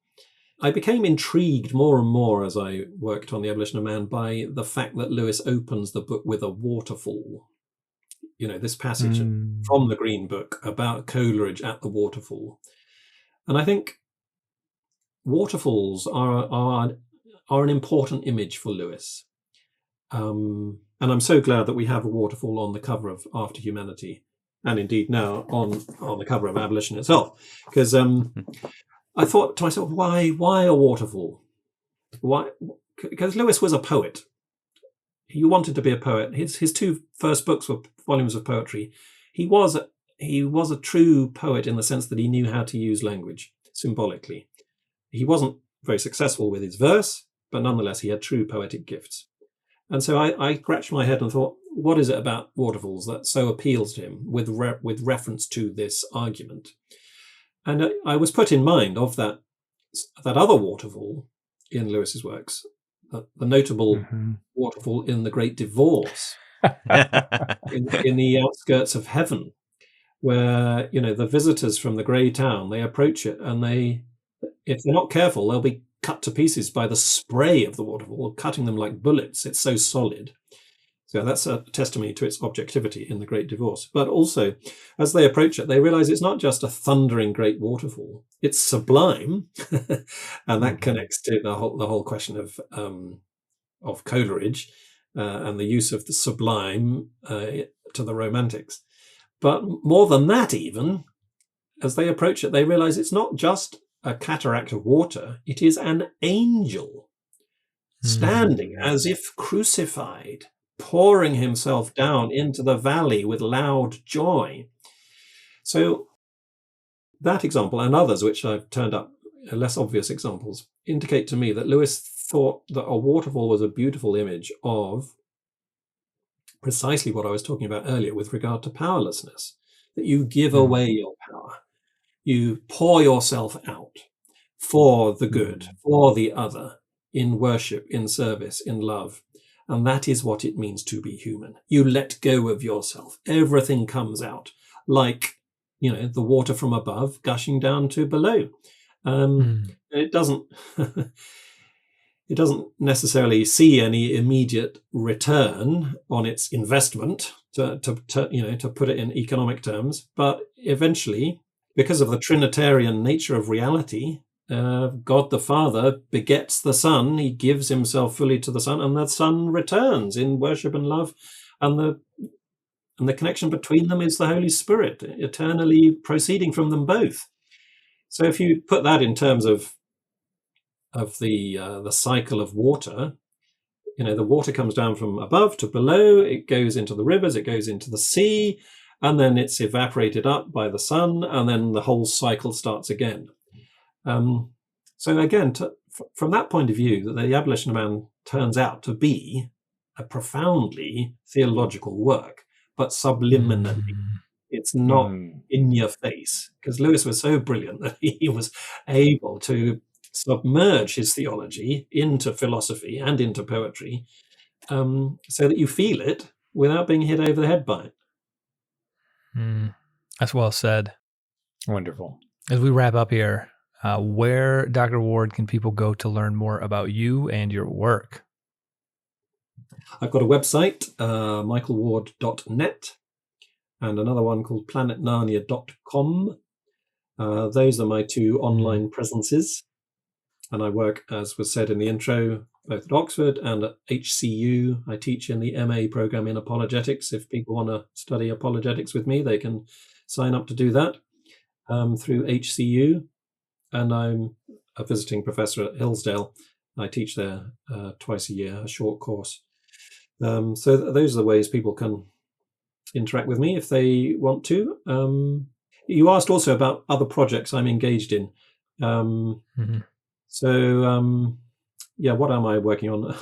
I became intrigued more and more as I worked on The Abolition of Man by the fact that Lewis opens the book with a waterfall. This passage from the Green Book about Coleridge at the waterfall. And I think waterfalls are an important image for Lewis. And I'm so glad that we have a waterfall on the cover of After Humanity, and indeed now on the cover of Abolition itself. Because I thought to myself, why a waterfall? Why? Because Lewis was a poet. He wanted to be a poet. His two first books were volumes of poetry. He was a true poet in the sense that he knew how to use language symbolically. He wasn't very successful with his verse, but nonetheless he had true poetic gifts. And so I scratched my head and thought, what is it about waterfalls that so appeals to him with reference to this argument? And I was put in mind of that other waterfall in Lewis's works, the notable waterfall in The Great Divorce, in the outskirts of heaven, where the visitors from the grey town, they approach it, and if they're not careful, they'll be cut to pieces by the spray of the waterfall, cutting them like bullets. It's so solid. So that's a testimony to its objectivity in The Great Divorce. But also, as they approach it, they realize it's not just a thundering great waterfall; it's sublime, and that connects to the whole question of Coleridge and the use of the sublime to the Romantics. But more than that, even as they approach it, they realize it's not just a cataract of water; it is an angel standing as if crucified, pouring himself down into the valley with loud joy. So that example and others which I've turned up, less obvious examples, indicate to me that Lewis thought that a waterfall was a beautiful image of precisely what I was talking about earlier with regard to powerlessness, that you give away your power. You pour yourself out for the good, for the other, in worship, in service, in love. And that is what it means to be human. You let go of yourself. Everything comes out like, the water from above gushing down to below. It doesn't necessarily see any immediate return on its investment to put it in economic terms. But eventually, because of the Trinitarian nature of reality, God the Father begets the Son, he gives himself fully to the Son, and the Son returns in worship and love, and the connection between them is the Holy Spirit, eternally proceeding from them both. So if you put that in terms of the cycle of water, the water comes down from above to below, it goes into the rivers, it goes into the sea, and then it's evaporated up by the sun, and then the whole cycle starts again. So again, from that point of view, that the Abolition of Man turns out to be a profoundly theological work, but subliminally. It's not in your face, because Lewis was so brilliant that he was able to submerge his theology into philosophy and into poetry, so that you feel it without being hit over the head by it. That's well said. Wonderful. As we wrap up here, where, Dr. Ward, can people go to learn more about you and your work? I've got a website, michaelward.net, and another one called planetnarnia.com. Those are my two online presences. And I work, as was said in the intro, both at Oxford and at HCU. I teach in the MA program in apologetics. If people want to study apologetics with me, they can sign up to do that through HCU. And I'm a visiting professor at Hillsdale. I teach there twice a year, a short course. So those are the ways people can interact with me if they want to. You asked also about other projects I'm engaged in. So, what am I working on?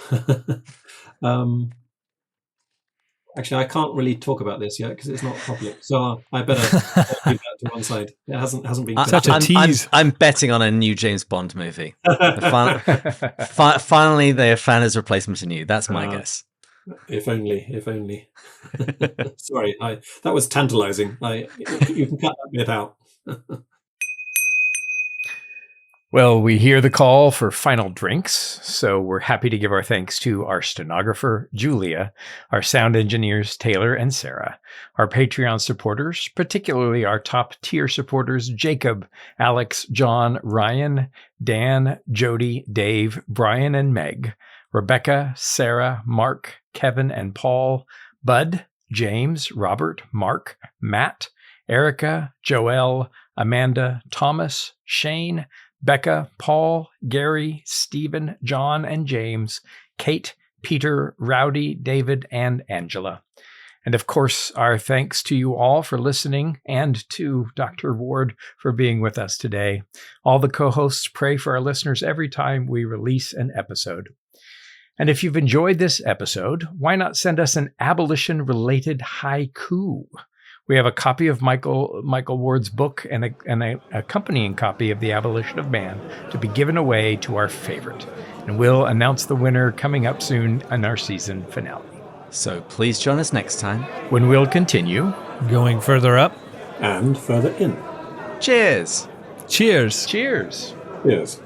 Actually, I can't really talk about this yet because it's not public. So I better leave that to one side. It hasn't been such a tease. I'm betting on a new James Bond movie. Finally, they have found his replacement in you. That's my guess. If only. Sorry, that was tantalizing. You can cut that bit out. Well, we hear the call for final drinks, so we're happy to give our thanks to our stenographer, Julia, our sound engineers, Taylor and Sarah, our Patreon supporters, particularly our top-tier supporters, Jacob, Alex, John, Ryan, Dan, Jody, Dave, Brian, and Meg, Rebecca, Sarah, Mark, Kevin, and Paul, Bud, James, Robert, Mark, Matt, Erica, Joelle, Amanda, Thomas, Shane, Becca, Paul, Gary, Stephen, John, and James, Kate, Peter, Rowdy, David, and Angela. And of course, our thanks to you all for listening and to Dr. Ward for being with us today. All the co-hosts pray for our listeners every time we release an episode. And if you've enjoyed this episode, why not send us an abolition-related haiku? We have a copy of Michael Ward's book and an accompanying copy of The Abolition of Man to be given away to our favorite. And we'll announce the winner coming up soon in our season finale. So please join us next time, when we'll continue going further up and further in. Cheers. Cheers. Cheers. Yes.